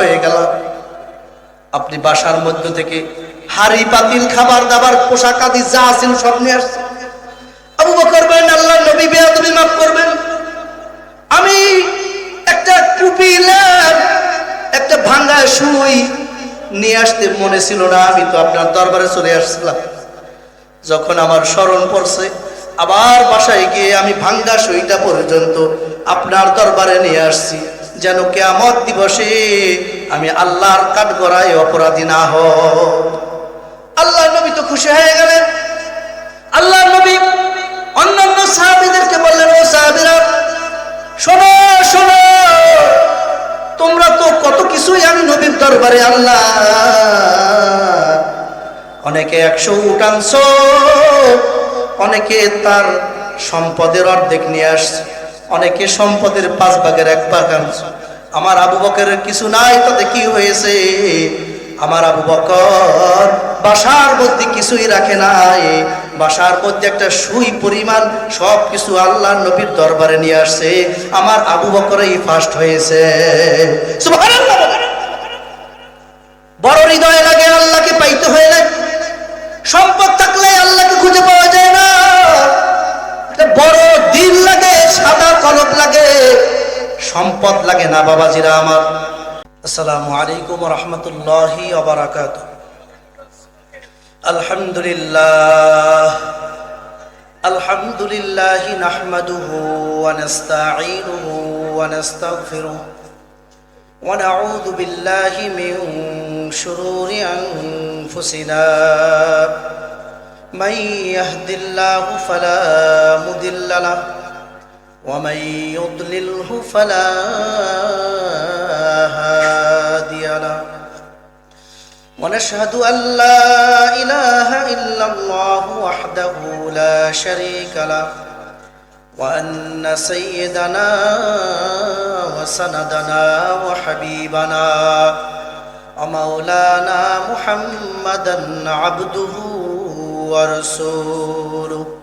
হয়ে গেল। আপনি বাসার মধ্য থেকে হাড়ি পাতিল খাবার দাবার পোশাক আদি যা আছেন সব নিয়ে আসছেন। আবু বকর বলেন, আল্লাহর নবী বেয়াদবি মাফ করবেন, আমি একটা টুপি একটা ভাঙা সুই নিয়ে আসতে মনে ছিল না, আমি তো আপনার দরবারে চলে আসছিলাম। যখন আমার স্মরণ পড়ছে, আবার বাসায় গিয়ে আমি ভাঙ্গা সুইটা পর্যন্ত আপনার দরবারে নিয়ে আসছি, যেন কিয়ামত দিবসে আমি আল্লাহর কাঠগড়ায় অপরাধী না হই। আল্লাহর নবী তো খুশি হয়ে গেলেন। আল্লাহর নবী অন্যান্য সাহাবীদেরকে বললেন, ও সাহাবীরা, শোনো শোনো, তোমরা তো কত কিছুই আমি নবীর দরবারে আল্লাহ, অনেকে 100 উট আনছো, অনেকে তার সম্পদের অর্ধেক নিয়ে আসছে, অনেকে সম্পদের 5 ভাগের 1 ভাগ আনছে। আমার আবু বকরের কিছু নাই, তাতে কি হয়েছে? আমার আবু বকর বাসার মধ্যে কিছুই রাখে নাই, বাসার মধ্যে একটা সুই পরিমাণ সব কিছু আল্লাহর নবীর দরবারে নিয়ে আসছে। আমার আবু বকরই ফার্স্ট হয়েছে। সুবহানাল্লাহ। বড় হৃদয় লাগে আল্লাহকে পাইতে হয়ে লাগে। সম্পদ থাকলে আল্লাহকে খুঁজে পাওয়া যায় না, বড় দিল লাগে, সাদা কলব লাগে, সম্পদ লাগে না বাবাজিরা আমার। আসসালামু আলাইকুম ওয়া রাহমাতুল্লাহি ওয়া বারাকাতুহু। আলহামদুলিল্লাহ আলহামদুলিল্লাহি নাহমাদুহু ওয়া নাস্তাঈনুহু ওয়া নাস্তাগফিরুহু ওয়া নাউযু বিল্লাহি মিন শুরুরি আনফুসিনা মান ইয়াহদিল্লাহু ফালা মুদিল্লা লাহু ওয়া মান ইউদ্লিলহু ফালা হাদিয়া লাহু ওয়া নাশহাদু আল লা ইলাহা ইল্লাল্লাহু ওয়াহদাহু লা শারীকা লাহু ওয়া আন্না সাইয়্যিদানা ওয়া সানাদানা ওয়া হাবিবানা ওয়া মাওলানা মুহাম্মাদান আবদুহু ওয়া রাসূলুহু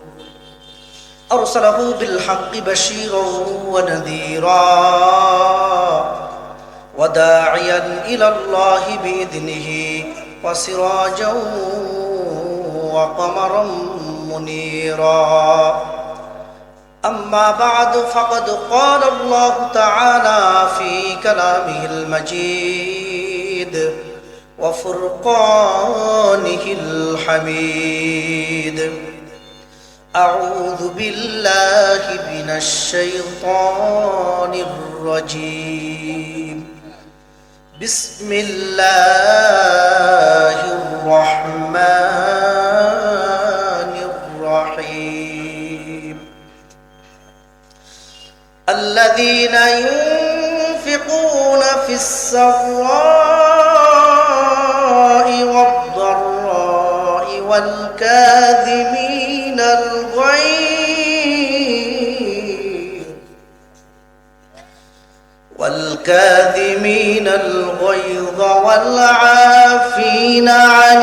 আরসালাহু বিল হাক্কি বাশীরান ওয়া নাযীরা ওয়া দাঈয়ান ইলাল্লাহি বিইذনিহি ওয়া সিরাজান ওয়া কমারান মুনীরা। أما بعد فقد قال الله تعالى في كلامه المجيد وفرقانه الحميد. أعوذ بالله من الشيطان الرجيم. بسم الله الرحمن الرحيم. الذين ينفقون في السراء والضراء والكاظمين الغيظ والعافين عن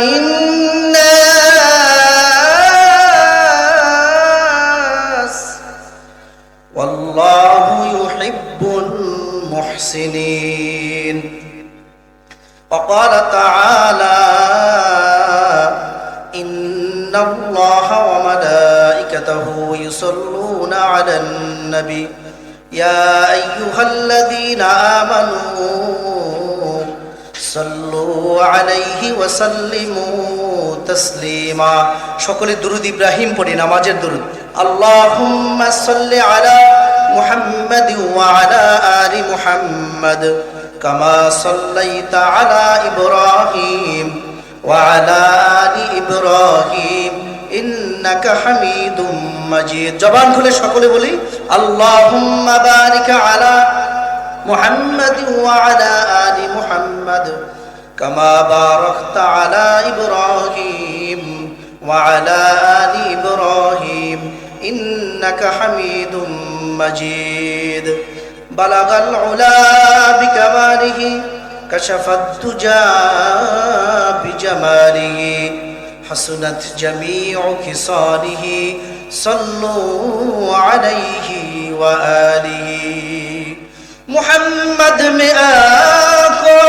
الناس والله يحب المحسنين. وقال تعالى إن الله وملائكته يصلون على النبي يا أيها الذين آمنوا صلوا عليه وسلموا تسليما. সকলে দুরূদ ইব্রাহিম পড়ি, নামাজের দুরূদ। আল্লাহুম্মা সাল্লি আলা মুহাম্মাদিন ওয়া আলা আলি মুহাম্মাদ কামা সাল্লাইতা আলা ইব্রাহিম ওয়া আলা আলি ইব্রাহিম ইন্নাকা হামিদুম মাজিদ। জবান খুলে সকলে বলি, আল্লাহুম্মা বারিক আলা মুহাম্মাদিন ওয়া আলা আলি মুহাম্মাদ কামা বারাকতা আলা ইব্রাহিম ওয়া আলা আলি ইব্রাহিম ইন্নাকা হামিদুম মাজিদ। বালাগাল উলা বিকামালিহি কাশাফাত দুজা বিজামালিহি حسنت جميع خصاله صلوا عليه وآله. محمد में आको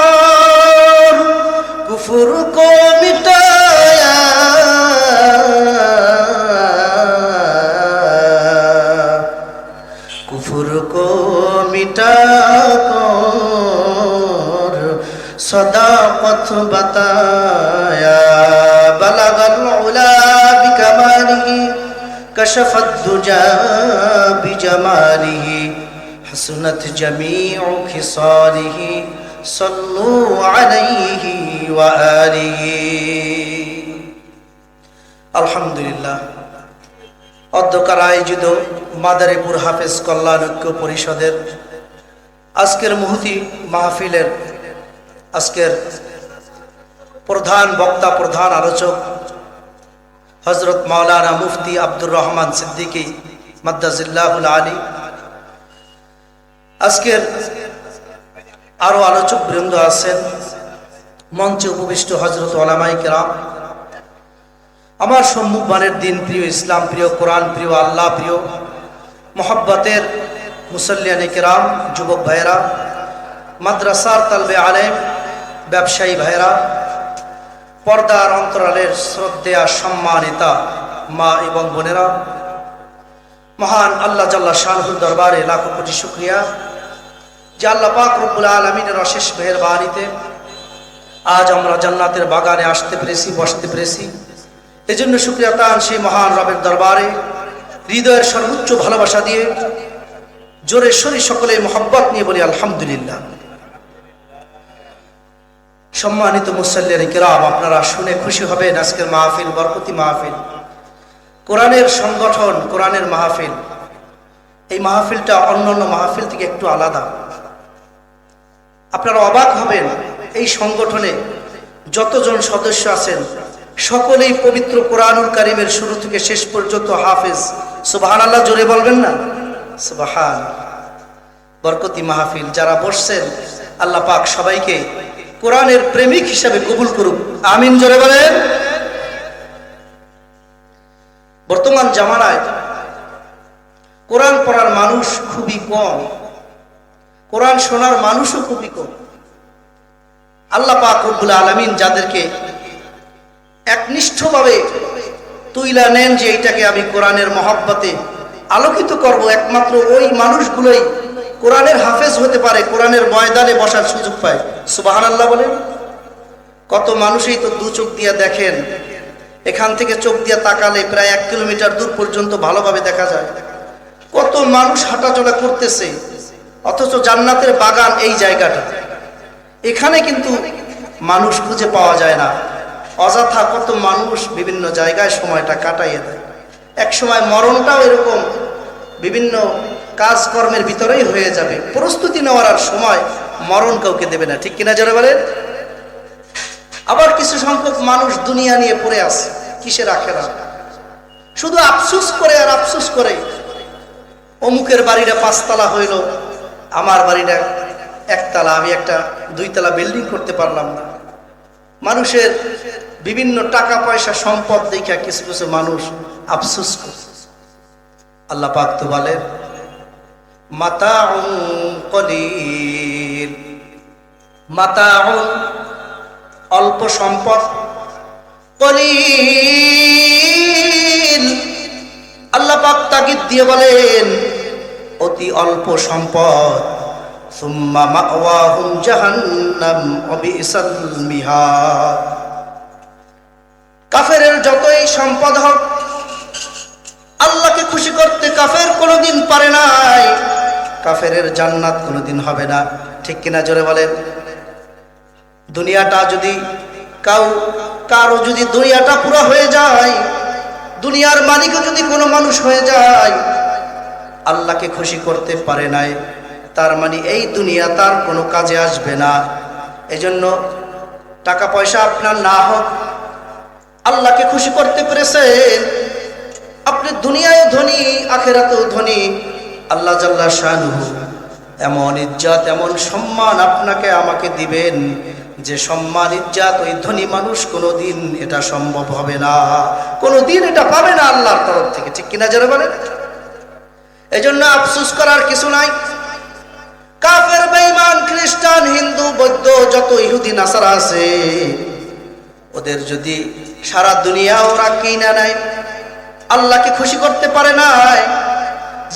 أشرقت بطايا بلغ العلا بكماله كشف الدجى بجماله حسنت جميع خصاله صلوا عليه وآله الحمد لله অধ্যকার আয়োজিত মাদারীপুর হাফেজ কল্যাণ ঐক্য পরিষদের আজকের মুহূর্তে মাহফিলের আজকের প্রধান বক্তা প্রধান আলোচক হযরত মাওলানা মুফতি আব্দুর রহমান সিদ্দিকী মাদ্দাজিল্লাহুল আলী। আজকের আরো আলোচক বৃন্দ আছেন, মঞ্চে উপবিষ্ট হযরত উলামায়ে কেরাম, আমার সম্মুখবানের দিন প্রিয়, ইসলাম প্রিয়, কোরআন প্রিয়, আল্লাহ প্রিয়, মোহাব্বতের মুসল্লিয়ানে কেরাম, যুবক ভাইরা, মাদ্রাসার তালবে আলেম, ব্যবসায়ী ভাইরা, পর্দার অন্তরালের শ্রদ্ধেয়া সম্মানিতা মা এবং বোনেরা, মহান আল্লাহ জাল্লা শানুর দরবারে লাখো কোটি শুকরিয়া যে আল্লাহ পাক রব্বুল আলামিনের অশেষ মেহেরবানিতে আজ আমরা জান্নাতের বাগানে আসতে পেরেছি, বসতে পেরেছি। এজন্য শুকরিয়া তান সেই মহান রবের দরবারে হৃদয়ের সর্বোচ্চ ভালোবাসা দিয়ে জোরে সরি সকলে মোহাব্বত নিয়ে বলি আলহামদুলিল্লাহ। সম্মানিত মুসল্লিয়ানে কেরাম, আপনারা শুনে খুশি হবেন আজকের মাহফিল বরকতি মাহফিল, কোরআনের সংগঠন, কোরআনের মাহফিল। এই মাহফিলটা অন্যান্য মাহফিল থেকে একটু আলাদা। আপনারা অবাক হবেন, এই সংগঠনে যতজন সদস্য আছেন সকলেই পবিত্র কোরআনুল কারীমের শুরু থেকে শেষ পর্যন্ত হাফেজ। সুবহানাল্লাহ, জোরে বলবেন না? সুবহান। বরকতি মাহফিল যারা বসছেন, আল্লাহ পাক সবাইকে কোরআনের প্রেমিক হিসাবে কবুল করুক, আমিন, জোরে বলেন। বর্তমান জামানায় কোরআন পড়ার মানুষ খুবই কম, কোরআন শোনার মানুষও খুবই কম। আল্লাহ পাক রব্বুল আলামিন যাদেরকে একনিষ্ঠভাবে তুইলা নেন যে এইটাকে আমি কোরআনের মহব্বতে আলোকিত করব, একমাত্র ওই মানুষগুলোই কোরআনের হাফেজ হতে পারে, কোরআনের ময়দানে বসার সুযোগ পায়। সুবহানাল্লাহ বলেন। কত মানুষই তো দু চোখ দিয়ে দেখেন, এখান থেকে চোখ দিয়ে তাকালে প্রায় 1 কিলোমিটার দূর পর্যন্ত ভালোভাবে দেখা যায়। কত মানুষ হাঁটাচলা করতেছে, অথচ জান্নাতের বাগান এই জায়গাটা, এখানে কিন্তু মানুষ খুঁজে পাওয়া যায় না। অযথা কত মানুষ বিভিন্ন জায়গায় সময়টা কাটাইয়ে দেয়। এক সময় মরণটাও এরকম বিভিন্ন কাজকর্মের ভিতরেই হয়ে যাবে, প্রস্তুতি নেওয়ার আর সময় মরণ কাউকে দেবে না, ঠিক কিনা জোরে বলেন? আবার কিছু সংখ্যক মানুষ দুনিয়া নিয়ে পড়ে আছে, কিসের আখেরাত, শুধু আফসোস করে আর আফসোস করে। অমুকের বাড়িটা 5 তলা হইল, আমার বাড়িটা 1 তলা, আমি একটা 2 তলা বিল্ডিং করতে পারলাম না। মানুষের বিভিন্ন টাকা পয়সা সম্পদ দেখা কিছু কিছু মানুষ আফসোস করে। আল্লাহ পাক তো বলেন মাতাউন কলিল, মাতাউন অল্প সম্পদ, কলিল আল্লাহ পাক তাগিদ দিয়ে বলেন অতি অল্প সম্পদ। সুম্মা মাওয়াহুম জাহান্নাম ওয়া বিসাল মিহাদ। কাফেরের যতই সম্পদ হোক, আল্লাহকে খুশি করতে কাফের কোনোদিন পারে নাই, কাফেরের জান্নাত কোনোদিন হবে না, ঠিক কিনা জোরে বলেন? দুনিয়াটা যদি কারো যদি দুনিয়াটা পুরো হয়ে যায়, দুনিয়ার মালিকও যদি কোনো মানুষ হয়ে যায়, আল্লাহকে খুশি করতে পারে নাই, তার মানে এই দুনিয়া তার কোনো কাজে আসবে না। এজন্য টাকা পয়সা আপনার না হোক, আল্লাহকে খুশি করতে পেরেছেন, আপনি দুনিয়ায় ধনী আখিরাতেও ধনী। আল্লাহ জাল্লা শানুহু এমন ইজ্জত, এমন সম্মান আপনাকে আমাকে দিবেন যে সম্মান ইজ্জত ওই ধনী মানুষ কোনোদিন এটা সম্ভব হবে না, কোনোদিন এটা পাবে না আল্লাহর তরফ থেকে, ঠিক কিনা যারা বলেন? এজন্য আফসোস করার কিছু নাই। কাফের, বেঈমান, খ্রিস্টান, হিন্দু, বৌদ্ধ, যত ইহুদি নাসারা আছে, ওদের যদি সারা দুনিয়া ওরা কিনা নেয়, আল্লাহকে খুশি করতে পারে নাই,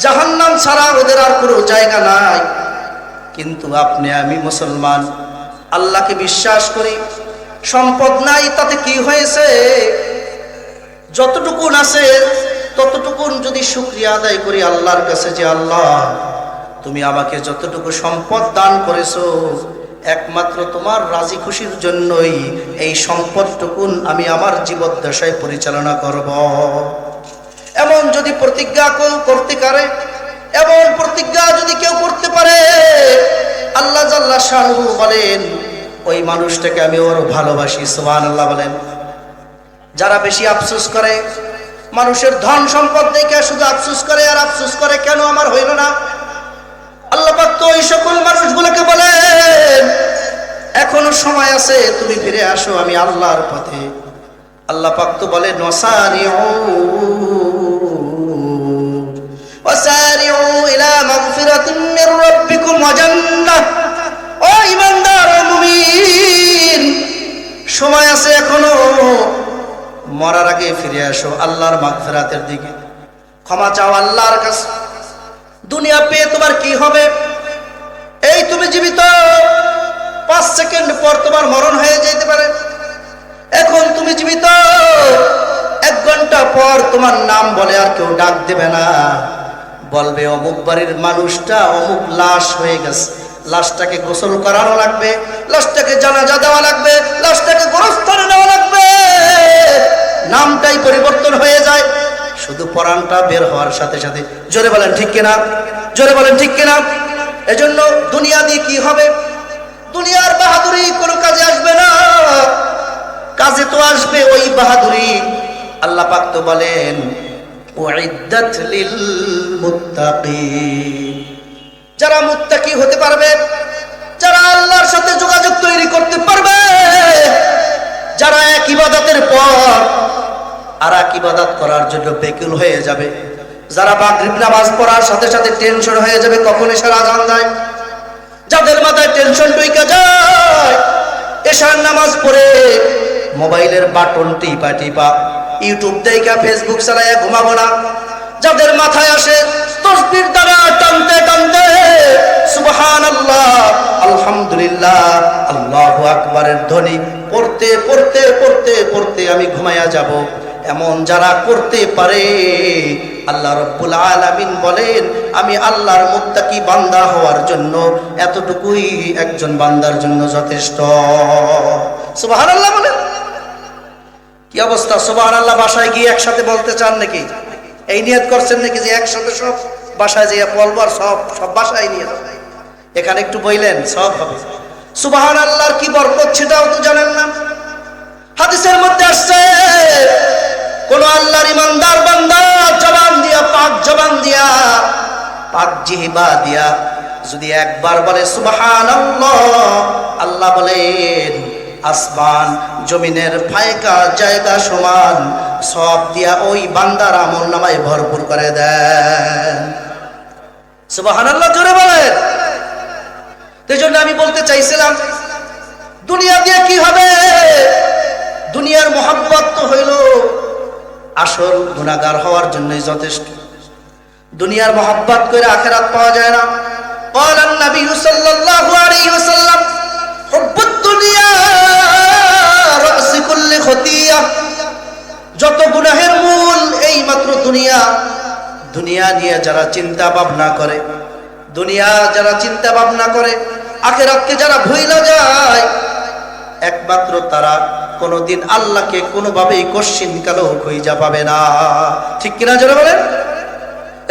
জাহান্নাম ছাড়া ওদের আর কোনো জায়গা নাই। কিন্তু আপনি আমি মুসলমান, আল্লাহকে বিশ্বাস করি, সম্পদ নাই তাতে কি হয়েছে, যতটুকুন আছে ততটুকুন যদি শুকরিয়া আদায় করি আল্লাহর কাছে, যে আল্লাহ তুমি আমাকে যতটুকু সম্পদ দান করেছো একমাত্র তোমার রাজি খুশির জন্যই এই সম্পদটুকুন আমি আমার জীবদ্দশায় পরিচালনা করব। এমন যদি প্রতিজ্ঞা করতে পারে, এমন প্রতিজ্ঞা যদি কেউ করতে পারে, আল্লাহ জাল্লা শানহু বলেন ওই মানুষটাকে আমি ওর ভালোবাসি। সুবহানাল্লাহ বলেন। যারা বেশি আফসোস করে, মানুষের ধন সম্পদ দেখে শুধু আফসোস করে আর আফসোস করে কেন আমার হইল না, আল্লাহ পাক তো ওই সকল মানুষগুলোকে বলেন এখনো সময় আছে, তুমি ফিরে আসো আমি আল্লাহর পথে। আল্লাহ পাক তো বলে ওয়াসারিউ ইলা মাগফিরাতিন মির রাব্বিকুম ওয়া জান্নাহ। ও ঈমানদার ও মুমিন, সময় আছে এখনো, মরার আগে ফিরে আসো আল্লাহর মাগফিরাতের দিকে, ক্ষমা চাও আল্লাহর কাছে। দুনিয়া পেয়ে তোমার কি হবে? এই তুমি জীবিত, 5 সেকেন্ড পর তোমার মরণ হয়ে যেতে পারে। এখন তুমি জীবিত, 1 ঘন্টা পর তোমার নাম বলে আর কেউ ডাক দেবে না, বলবে অমুক বাড়ির মানুষটা অমুক লাশ হয়ে গেছে, লাশটাকে গোসল করানো লাগবে, লাশটাকে জানাজা দেওয়া লাগবে, লাশটাকে গোরস্থানে নেওয়া লাগবে। নামটাই পরিবর্তন হয়ে যায় শুধু পরাণটা বের হওয়ার সাথে সাথে। জোরে বলেন ঠিক কিনা, জোরে বলেন ঠিক কিনা। এজন্য দুনিয়া দিয়ে কি হবে? দুনিয়ার বাহাদুরি কোনো কাজে আসবে না, কাজে তো আসবে ওই বাহাদুরি। আল্লাহ পাক তো বলেন উইদ্দাত লিল মুত্তাকিন। যারা মুত্তাকি হতে পারবে, যারা আল্লাহর সাথে যোগাযোগ তৈরি করতে পারবে, যারা এক ইবাদতের পর আর এক ইবাদত করার জন্য বেকুল হয়ে যাবে, যারা মাগরিব নামাজ পড়ার সাথে সাথে টেনশন হয়ে যাবে কখন এশার আযান দেয়, যাদের মাথায় টেনশন ঢুকে যায় এশার নামাজ পড়ে মোবাইলের বাটন টিপা টিপা, ইউটিউব দেখা ফেসবুক চালায়া ঘুমাবো না, যাদের মাথায় আসে তাসবিহ দ্বারা টানতে টানতে সুবহানাল্লাহ আলহামদুলিল্লাহ আল্লাহু আকবারের ধ্বনি পড়তে পড়তে পড়তে পড়তে আমি ঘুমায়া যাব, এমন যারা করতে পারে আল্লাহ রাব্বুল আলামিন বলেন আমি আল্লাহর মুত্তাকি বান্দা হওয়ার জন্য এতটুকুই একজন বান্দার জন্য যথেষ্ট। সুবহানাল্লাহ বলেন। কি অবস্থা? সুবহানাল্লাহ বাসায় গিয়ে একসাথে বলতে চান নাকি? এই নিয়ত করছেন নাকি যে একসাথে সব বাসায় যেয়ে বলবো আর সব বাসায় নিয়ে যাবো? এখানে একটু বললেন সব হবে। সুবহানাল্লাহর কি বরকত সেটাও তো জানেন না। হাদিসের মধ্যে আসছে কোন আল্লাহর ইমানদার বান্দা জবান দিয়া, পাক জবান দিয়া, পাক জিহবা দিয়া যদি একবার বলে সুবহানাল্লাহ, আল্লাহ বলেন আসমান জমিনের ফায়কা জায়গা সমান সব দিয়া ওই বান্দার আমলনামায় ভরপুর করে দেন। সুবহানাল্লাহ জোরে বলেন। এই জন্য আমি বলতে চাইছিলাম দুনিয়া দিয়ে কি হবে? দুনিয়ার মহব্বত তো হইল আসল গুনাহগার হওয়ার জন্যই যথেষ্ট। দুনিয়ার মহব্বত করে আখিরাত পাওয়া যায় না। قال النبي صلى الله عليه وسلم حب الدنيا رأس كل خطيئة। যত গুনাহের মূল এই মাত্র দুনিয়া। দুনিয়া নিয়ে যারা চিন্তা ভাবনা করে, দুনিয়া যারা চিন্তা ভাবনা করে, আখিরাতকে যারা ভুইলা যায়, একমাত্র তারা কোনোদিন আল্লাহকে কোনোভাবেই কশ্চিন কালেও খুঁজে পাবে না। ঠিক কিনা জোরে বলেন।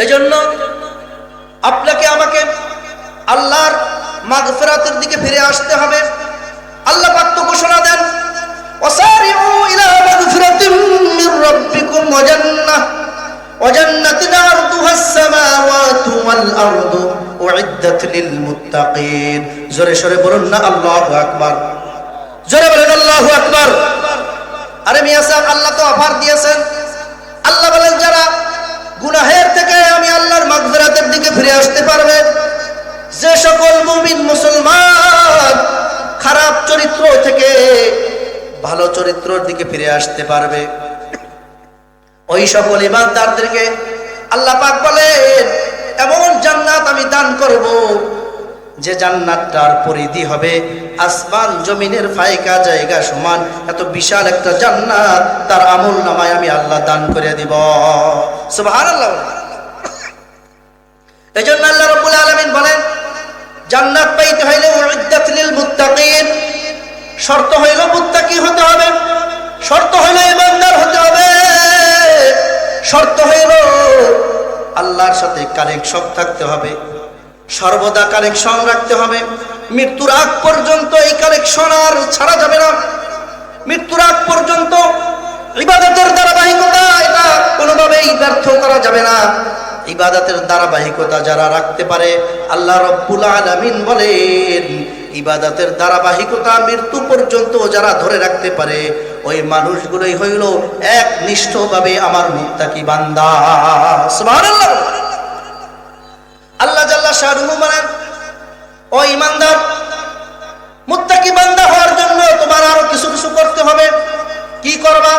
এই জন্য আপনাকে আমাকে আল্লাহর মাগফিরাতের দিকে ফিরে আসতে হবে। আল্লাহ পাক তো ঘোষণা দেন ওয়াসারিউ ইলা মাগফিরাতিম মির রাব্বিকুম ওয়া জান্নাহ ওয়া জান্নাতিন আরদুহাস সামাওয়াতু ওয়াল আরদু উইদ্দাত লিল মুত্তাকিন। জোরে সরে বলুন না আল্লাহু আকবার। জোরে বলেন আল্লাহু আকবার। আরে মিয়া সাহেব, আল্লাহ তো অফার দিয়েছেন। আল্লাহ বলেন যারা গুনাহের থেকে আমি আল্লাহর মাগফিরাতের দিকে ফিরে আসতে পারবে, যে সকল মুমিন মুসলমান খারাপ চরিত্র থেকে ভালো চরিত্রের দিকে ফিরে আসতে পারবে, ওই সকল ইমানদারদেরকে আল্লাহ পাক বলেন এমন জান্নাত আমি দান করব যে জান্নাতটার পরিধি হবে আসমান জমিনের ফায়কা জায়গা সমান, এত বিশাল একটা জান্নাত তার আমল নামায় আমি আল্লাহ দান করে দিব। সুবহানাল্লাহ। এজন্য আল্লাহ রাব্বুল আলামিন বলেন জান্নাত পাইতে হইলে উইদ্দাত লিল মুত্তাকিন, শর্ত হইল মুত্তাকি হতে হবে, শর্ত হইল ইমানদার হতে হবে, শর্ত হইল আল্লাহর সাথে কানেকশন থাকতে হবে, সর্বদা কানেকশন রাখতে হবে। মৃত্যুর আগ পর্যন্ত এই কানেকশন আর ছাড়া যাবে না। মৃত্যুর আগ পর্যন্ত ইবাদতের ধারাবাহিকতা এটা কোনোভাবেই ব্যর্থ করা যাবে না। ইবাদতের ধারাবাহিকতা যারা রাখতে পারে আল্লাহ রাব্বুল আলামিন বলেন ইবাদতের ধারাবাহিকতা মৃত্যু পর্যন্ত যারা ধরে রাখতে পারে ওই মানুষগুলোই হইল একনিষ্ঠভাবে আমার মুত্তাকি বান্দা। সুবহানাল্লাহ। আল্লাহ জাল্লা শানুহু বলেন ও ঈমানদার, মুত্তাকি বান্দা হওয়ার জন্য তোমার আরো কিছু কিছু করতে হবে। কি করবা?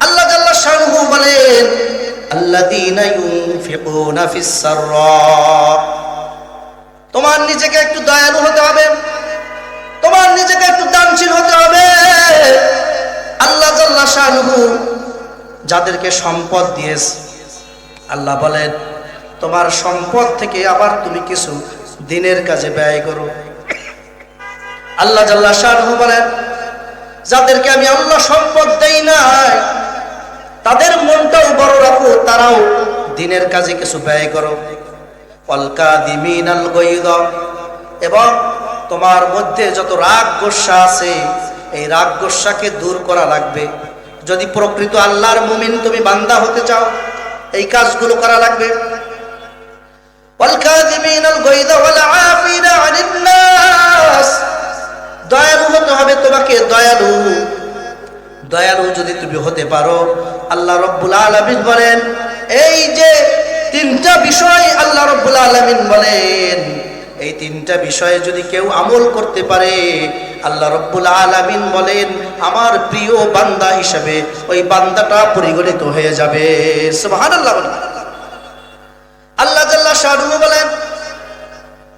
আল্লাহ জাল্লা শানুহু বলেন আল্লাযীনা ইউনফিকুনা ফিস সাররা, তোমার নিজেকে একটু দয়ালু হতে হবে, তোমার নিজেকে একটু দানশীল হতে হবে। আল্লাহ জাল্লা শানুহু যাদেরকে সম্পদ দিয়েছে আল্লাহ বলেন তোমার সম্পদ থেকে আবার তুমি কিছু দিনের কাজে ব্যয় করো। আল্লাহ জাল্লা শানুহু বলেন যাদেরকে আমি আল্লাহ সম্পদ দেই নাই তাদের মনটাও বড় রাখো, তারাও দিনের কাজে কিছু ব্যয় করো। ওয়াল কাযিমিনাল গায়য, এবং তোমার মধ্যে যত রাগ গোসা আছে এই রাগ গোসাকে দূর করা লাগবে। যদি প্রকৃত আল্লাহর মুমিন তুমি বান্দা হতে চাও এই কাজগুলো করা লাগবে। ওয়াল কাযিমিনাল গায়য ওয়াল আফিনা আনিন নাস, দয়ালু হতে হবে তোমাকে, দয়ালু। দয়ালু যদি তুমি হতে পারো আল্লাহ রাব্বুল আলামিন বলেন এই যে তিনটা বিষয় আল্লাহ রাব্বুল আলামিন বলেন এই তিনটা বিষয়ে যদি কেউ আমল করতে পারে আল্লাহ রাব্বুল আলামিন বলেন আমার প্রিয় বান্দা হিসেবে ওই বান্দাটা পরিগণিত হয়ে যাবে। সুবহানাল্লাহ। আল্লাহ জাল্লা শানুহু বলেন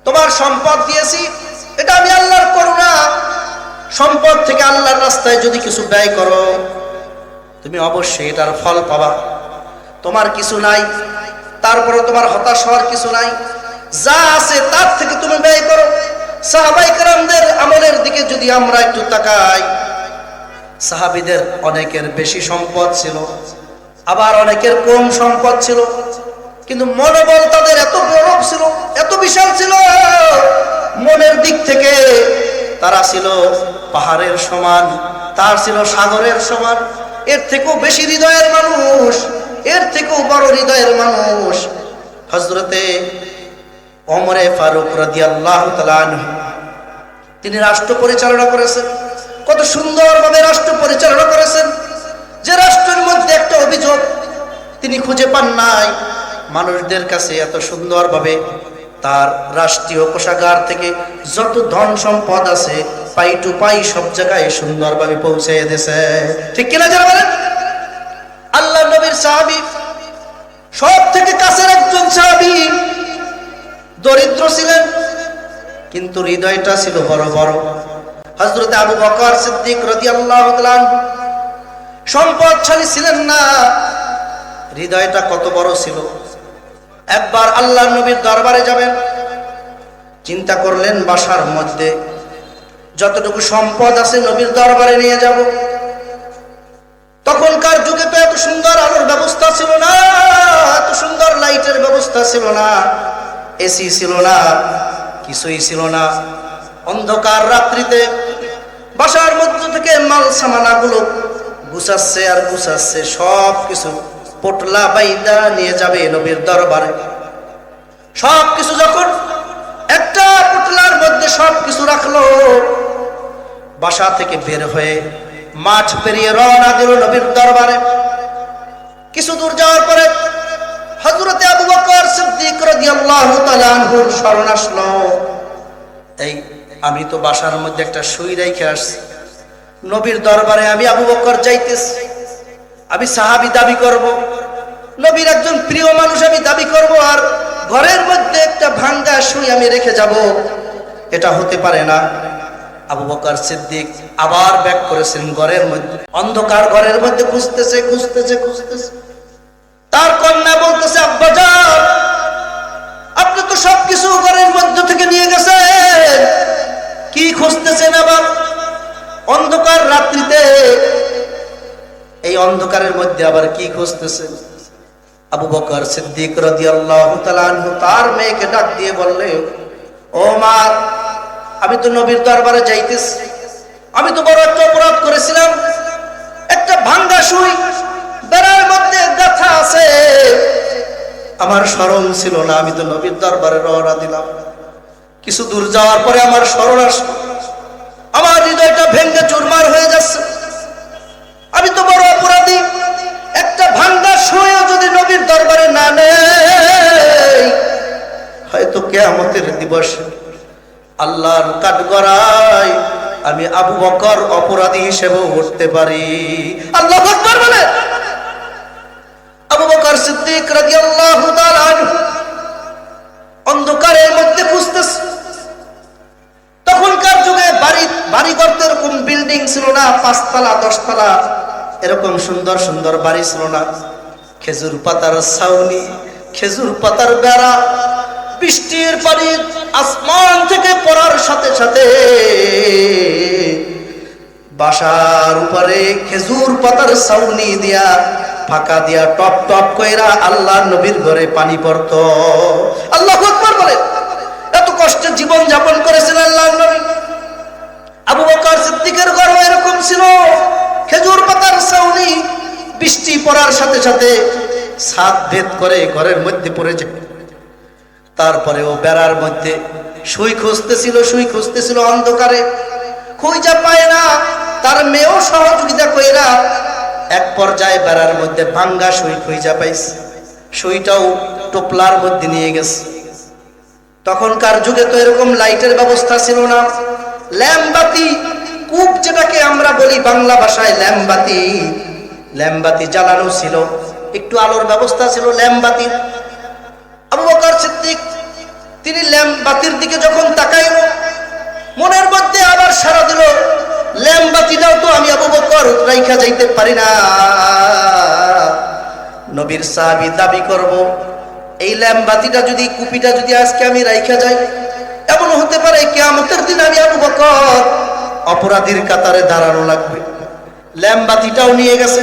তোমার সম্পদ দিয়েছি এটা আমি আল্লাহর করুণা। সম্পদ থেকে আল্লাহর রাস্তায় যদি কিছু ব্যয় করো তুমি অবশ্যই এটার ফল পাবা। তোমার কিছু নাই তারপরে তোমার হতাশ হওয়ার কিছু নাই, যা আছে তার থেকে তুমি ব্যয় করো। সাহাবায়ে কেরামদের আমলের দিকে যদি আমরা একটু তাকাই, সাহাবীদের অনেকের বেশি সম্পদ ছিল, আবার অনেকের কম সম্পদ ছিল, কিন্তু মনোবল তাদের এত বড় ছিল, এত বিশাল ছিল, মনের দিক থেকে তারা ছিল পাহাড়ের সমান, তার ছিল সাগরের সমান। এর থেকেও বেশি হৃদয়ের মানুষ, এর থেকেও বড় হৃদয়ের মানুষ হযরতে ওমরে ফারুক রাদিয়াল্লাহু তাআলা আনহু। তিনি রাষ্ট্র পরিচালনা করেছেন, কত সুন্দরভাবে রাষ্ট্র পরিচালনা করেছেন যে রাষ্ট্রের মধ্যে একটা অভিযোগ তিনি খুঁজে পান নাই। মানুষদের কাছে এত সুন্দরভাবে তার রাষ্ট্রীয় কোষাগার থেকে যত ধন সম্পদ আছে পাই টু পাই সব জায়গায় সুন্দরভাবে পৌঁছে দিয়েছে। ঠিক কিনা যারা বলেন? আল্লাহ নবীর সাহাবী, সব থেকে কাছের একজন সাহাবী, দরিদ্র ছিলেন কিন্তু হৃদয়টা ছিল বড় বড়। হযরত আবু বকর সিদ্দিক রাদিয়াল্লাহু তাআলা সম্পদশালী ছিলেন না, হৃদয়টা কত বড় ছিল। একবার আল্লাহর নবীর দরবারে যাবেন, চিন্তা করলেন বাসার মধ্যে যতটুকু সম্পদ আছে নবীর দরবারে নিয়ে যাব। তখনকার যুগে তো এত সুন্দর আলোর ব্যবস্থা ছিল না, এত সুন্দর লাইটের ব্যবস্থা ছিল না, এসি ছিল না, কিছুই ছিল না। অন্ধকার রাত্রিতে বাসার মধ্য থেকে মাল সামানাগুলো গুছাচ্ছে আর গুছাচ্ছে, সব কিছু পোটলা বাইদা নিয়ে যাবে নবীর দরবারে। সব কিছু যখন একটা পোটলার মধ্যে সব কিছু রাখলো, বাসা থেকে বের হয়ে মাঠ পেরিয়ে রওনা দিল নবীর দরবারে। কিছু দূর যাওয়ার পরে হযরতে আবু বকর সিদ্দিক রাদিয়াল্লাহু তাআলা আনহুর স্মরণ আসলো, এই আমি তো বাসার মধ্যে একটা সুই রেখে আসছি, নবীর দরবারে আমি আবু বকর যাইতেছি, আমি সাহাবী দাবি করব, নবীর একজন প্রিয় মানুষ আমি দাবি করব, আর ঘরের মধ্যে একটা ভাঙ্গা সুই আমি রেখে যাব, এটা হতে পারে না। আবু বকর সিদ্দিক আবার ব্যাক করেছেন ঘরের মধ্যে, অন্ধকার ঘরের মধ্যে খুঁজতেছে খুঁজতেছে খুঁজতেছে। তার কন্যা বলতেছে, আব্বাজান আপনি তো সবকিছু ঘরের মধ্যে থেকে নিয়ে গেছেন, কি খুঁজতেছেন আবার অন্ধকার রাত্রিতে? এই অন্ধকারের মধ্যে আবার কি খুঁজতেছেন? আবু বকর সিদ্দিক রাদিয়াল্লাহু তাআলা আনহু তার মেয়েকে ডাক দিয়ে বললে, ও মা, আমি তো নবীর দরবারে যাইতেছি, আমি তো বড় একটা অপরাধ করেছিলাম, একটা ভাঙ্গা সুই বেড়ার মধ্যে গাঁথা আছে, আমার স্মরণ ছিল না, আমি তো নবীর দরবারে রওনা দিলাম। কিছু দূর যাওয়ার পরে আমার স্মরণ আসলো, আমার হৃদয়টা ভেঙে চুরমার হয়ে যাচ্ছে, আমি তো বড় অপরাধী, একটা ভাঙ্গা সুইও যদি নবীর দরবারে না নেই, হয়তো কিয়ামতের দিবসে আল্লাহর কাঠগড়ায় আমি আবু বকর অপরাধী হিসেবে উঠতে পারি। আল্লাহু আকবার বলে। আবু বকর সিদ্দিক রাদিয়াল্লাহু তাআলা আনহু অন্ধকারের মধ্যে খুঁজতেছে। তখনকার যুগে বাড়িঘর তো এরকম বিল্ডিং ছিল না, 5 তলা 10 তলা এরকম সুন্দর সুন্দর বাড়ি ছিল না। খেজুর পাতার ছাউনি, খেজুর পাতার বেড়া, বৃষ্টির পানি আসমান থেকে পড়ার সাথে সাথে বাসার উপরে খেজুর পাতার ছাউনি দিয়া ফাঁকা দিয়া টপ টপ কইরা আল্লাহর নবীর ঘরে পানি পড়তো। আল্লাহু আকবার বলে। এত কষ্টে জীবন যাপন করেছেন আল্লাহর নবী। আবু বকর সিদ্দিকের ঘর এরকম ছিল, খেজুর পাতার ছাউনি, বৃষ্টি পড়ার সাথে সাথে ছাদ ভেদ করে ঘরের মধ্যে পড়ে যায়। তারপরেও বেড়ার মধ্যে সুই খুঁজতেছিল অন্ধকারে, খুঁজা পায় না। তার মেয়েও সহযোগিতা কইরা এক পর্যায়ে বেড়ার মধ্যে ভাঙ্গা সুই খুঁজা পাইছে, সুইটাও টোপলার মধ্যে নিয়ে গেছে। তখনকার যুগে তো এরকম লাইটের ব্যবস্থা ছিল না, ল্যাম্পবাতি, কূপ যেটাকে আমরা বলি বাংলা ভাষায় ল্যাম্পবাতি, ল্যাম্পবাতি জ্বালানো ছিল, একটু আলোর ব্যবস্থা ছিল ল্যাম্পবাতির। আবু বকর সিদ্দিক তিনি ল্যাম্পবাতির দিকে যখন তাকাইল, মনের মধ্যে আবার সাড়া দিল, ল্যাম্পবাতিটাও তো আমি আবু বকর রাইখা যাইতে পারি না, নবীর সাহাবী দাবি করব, এই ল্যাম্পবাতিটা যদি, কুপিটা যদি আজকে আমি রাইখা যাই, এমন হতে পারে কিয়ামতের দিন আমি আবু বকর অপরাধীর কাতারে দাঁড়ানো লাগবে। ল্যাম্পবাতিটাও নিয়ে গেছে,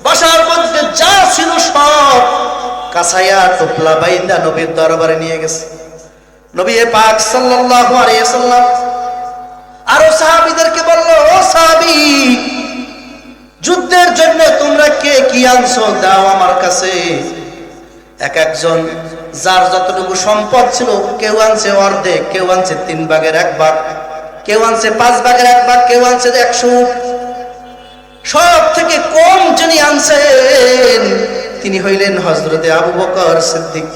বাসার মধ্যে যা ছিল সব কাছায়া টোপলা বাইন্দা নবীর দরবারে নিয়ে গেছে। নবী পাক সাল্লাল্লাহু আলাইহি ওয়াসাল্লাম আরো সাহাবীদেরকে বলল, ও সাহাবী, যুদ্ধের জন্য তোমরা কে কি আনছো দাও আমার কাছে। এক একজন যার যতটুকু সম্পদ ছিল, কেউ আনছে অর্ধেক, কেউ আনছে 3 ভাগের 1 ভাগ, কেউ আনছে 5 ভাগের 1 ভাগ, কেউ আনছে 100। সব থেকে কম যিনি আনছেন তিনি হইলেন হযরতে আবু বকর সিদ্দিক।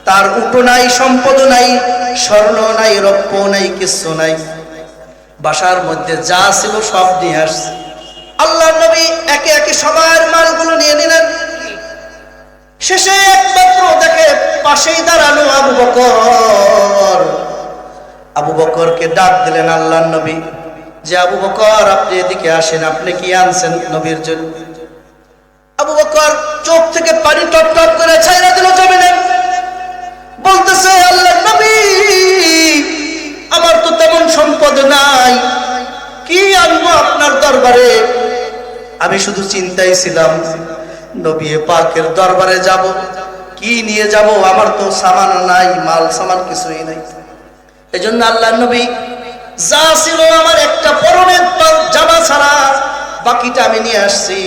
তার উট নাই, সম্পদ নাই, স্বর্ণ নাই, রৌপ্য নাই, কিছু নাই, বাসার মধ্যে যা ছিল সব নিয়ে আসছে। আল্লাহর নবী একে একে সবার মালগুলো নিয়ে নিলেন। শেষে একমাত্র দেখে পাশেই দাঁড়ানো আবু বকর। আবু বকরকে ডাক দিলেন আল্লাহর নবী, যে আবু বকর আপনি এদিকে আসেন, আপনি কি আনছেন নবীর জন্য? আবু বকর চোখ থেকে পানি টপ টপ করে ছাইরা দিল জমিনে, বলতেছে, আল্লাহর নবী, আমার তো তেমন সম্পদ নাই, কি আনবো আপনার দরবারে? আমি শুধু চিন্তায় ছিলাম নবী পাকের দরবারে যাব, কি নিয়ে যাব, আমার তো সামান নাই, মাল সামান কিছুই নাই। এজন্য আল্লাহর নবী যা ছিল আমার একটা পরনের জামা ছাড়া বাকিটা আমি নিয়ে আসছি।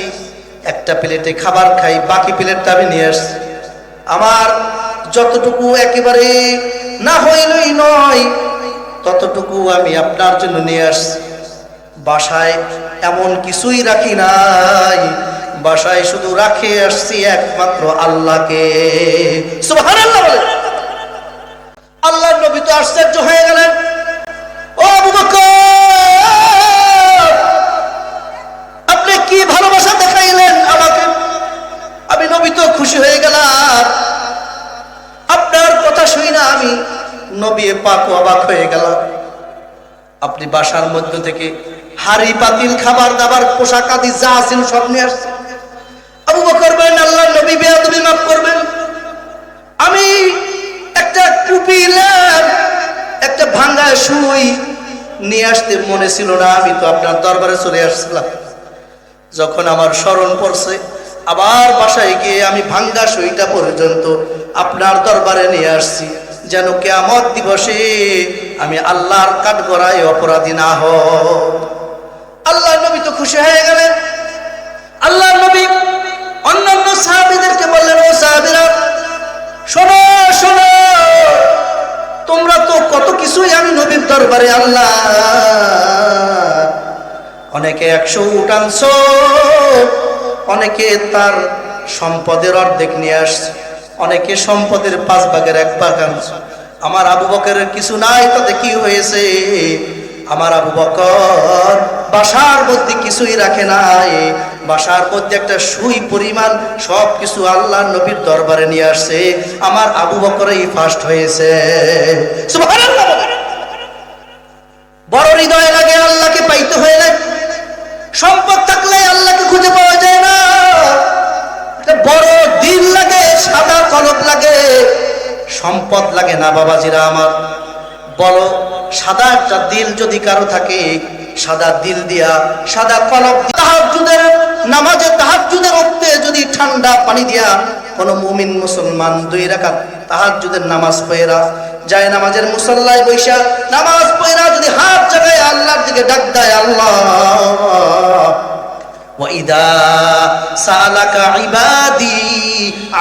একটা প্লেটে খাবার খাই, বাকি প্লেটটা আমি নিয়ে আসছি। আমার যতটুকু একেবারে না হইলই নয়, ততটুকু আমি আপনার জন্য নিয়ে আসছি। বাসায় এমন কিছুই রাখি নাই, বাসায় শুধু রাখে আসছি একমাত্র আল্লাহকে। সুবহানাল্লাহ বলেন। আল্লাহর নবী তো আশ্চর্য হয়ে গেলেন, ও আবু বকর, আপনি কি ভালোবাসা দেখাইলেন আমাকে? আমি নবী তো খুশি হয়ে গেলাম, আপনার পাক অবাক হয়ে গেল। আপনি বাসার মধ্য থেকে হাড়ি পাতিল খাবার দাবার পোশাক আদি যা আছেন সব নিয়ে আসছেন। আবু বকর বলেন আল্লাহর নবী বেয়াদবি মাফ করবেন, আমি একটা টুপি একটা ভাঙা সুই নিয়ে আসতে মনে ছিল না, আমি তো আপনার দরবারে চলে আসছিলাম। যখন আমার স্মরণ পড়ছে আবার বাসায় গিয়ে আমি ভাঙ্গা সুইটা পর্যন্ত আপনার দরবারে নিয়ে আসছি, যেন কিয়ামত দিবসে আমি আল্লাহর কাঠগড়ায় অপরাধী না হই। আল্লাহর নবী তো খুশি হয়ে গেলেন। আল্লাহর নবী অন্যান্য সাহাবীদেরকে বললেন, ও সাহাবীরা শোনো শোনো, তোমরা তো কত কিছুই আমি নবীর দরবারে আল্লাহ, অনেকে 100 উট আনছো, অনেকে তার সম্পদের অর্ধেক নিয়ে আসছে, অনেকে সম্পদের 5 ভাগের 1 ভাগ আনছে। আমার আবু বকরের কিছু নাই, তাতে কি হয়েছে? আমার আবু বকর বাসার মধ্যে কিছুই রাখে নাই, বাসার মধ্যে একটা সুই পরিমাণ সব কিছু আল্লাহর নবীর দরবারে নিয়ে আসছে। আমার আবু বকরই ফার্স্ট হয়েছে। সুবহানাল্লাহ। বড় হৃদয় লাগে আল্লাহকে পাইতে হয়ে লাগে। সম্পদ থাকলে আল্লাহকে খুঁজে পাওয়া যায় না, বড় দিল লাগে, সাদা কলব লাগে, সম্পদ লাগে না বাবাজিরা আমার। বড় সাদা একটা দিল যদি কারো থাকে, সাদা দিল দিয়া সাদা কলব তাহাজ্জুদের নামাজে তাহাজ্জুদের ওয়াক্তে যদি ঠান্ডা পানি দিয়া কোন মুমিন মুসলমান 2 রাকাত তাহাজ্জুদের নামাজ পড়া যায়, নামাজের মুসাল্লায় বৈশা নামাজ পড়া যদি হাত জাগায় আল্লাহর দিকে ডাক দেয়, আল্লাহ وَإِذَا سَأَلَكَ عِبَادِي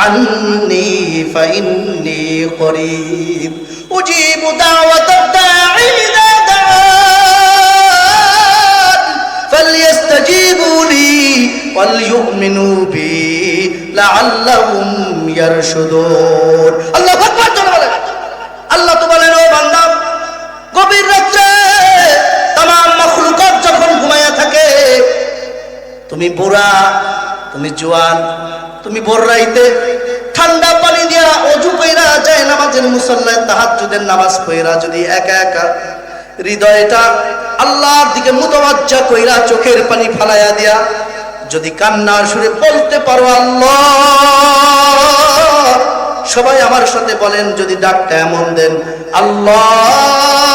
عَنِّي فَإِنِّي قَرِيبٌ أُجِيبُ دَعْوَةَ الدَّاعِ إِذَا دَعَانِ فَلْيَسْتَجِيبُوا لِي وَلْيُؤْمِنُوا بِي لَعَلَّهُمْ يَرْشُدُونَ। আল্লাহু আকবার। আল্লাহ তো বলেন, ও বান্দা, গভীর রাত্রে तमाम মাখলুকাত যখন ঘুমায়া থাকে, তুমি বুড়া, তুমি জোয়ান, তুমি ভোর রাইতে ঠান্ডা পানি দিয়া ওযু কইরা যায় নামাজের মুসাল্লায় তাহাজ্জুদের নামাজ পড়া যদি একা একা হৃদয়টা আল্লাহর দিকে মুতাওয়াজ্জা কইরা চোখের পানি ফালায়া দিয়া যদি কান্নার সুরে বলতে পারো আল্লাহ, সবাই আমার সাথে বলেন, যদি ডাকটা এমন দেন, আল্লাহ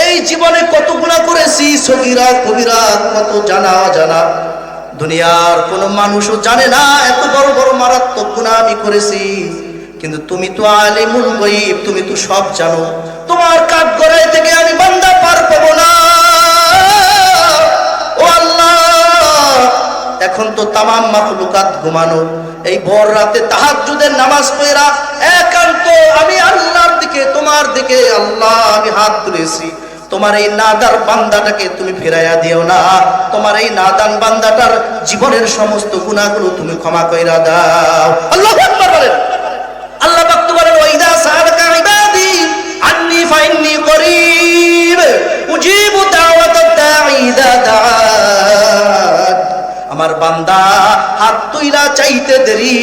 এই জীবনে কত গুনাহ করেছি, সগীরা কবিরা, কত জানা অজানা, দুনিয়ার কোনো মানুষও জানে না এত বড় বড় মারাত্মক গুনাহ আমি করেছি, কিন্তু তুমি তো আলিমুল গায়ব, তুমি তো সব জানো। তোমার কাঠগড়ায় থেকে আমি বান্দা পার পাবো না। ও আল্লাহ, এখন তো তামাম মাখলুকাত ঘুমানো, এই ভোর রাতে তাহাজ্জুদের নামাজ পড়া একান্ত আমি আল্লাহর দিকে, তোমার দিকে আল্লাহ আমি হাত তুলেছি। তোমার এই নাদার বান্দাটাকে তুমি ফিরাইয়া দিও না, তোমার এই নাদান বান্দাটার জীবনের সমস্ত গুনাহগুলো তুমি ক্ষমা কইরা দাও। আল্লাহু আকবার বলেন। আল্লাহ পাক তো বলেন, ওয়াইদা সাআলাকা ইবাদি আন্নী ফাইন্নী করিব উজিবু দাওয়াতাদ দাঈ ইযা দাআন। আমার বান্দা হাত তুইলা চাইতে দেরি,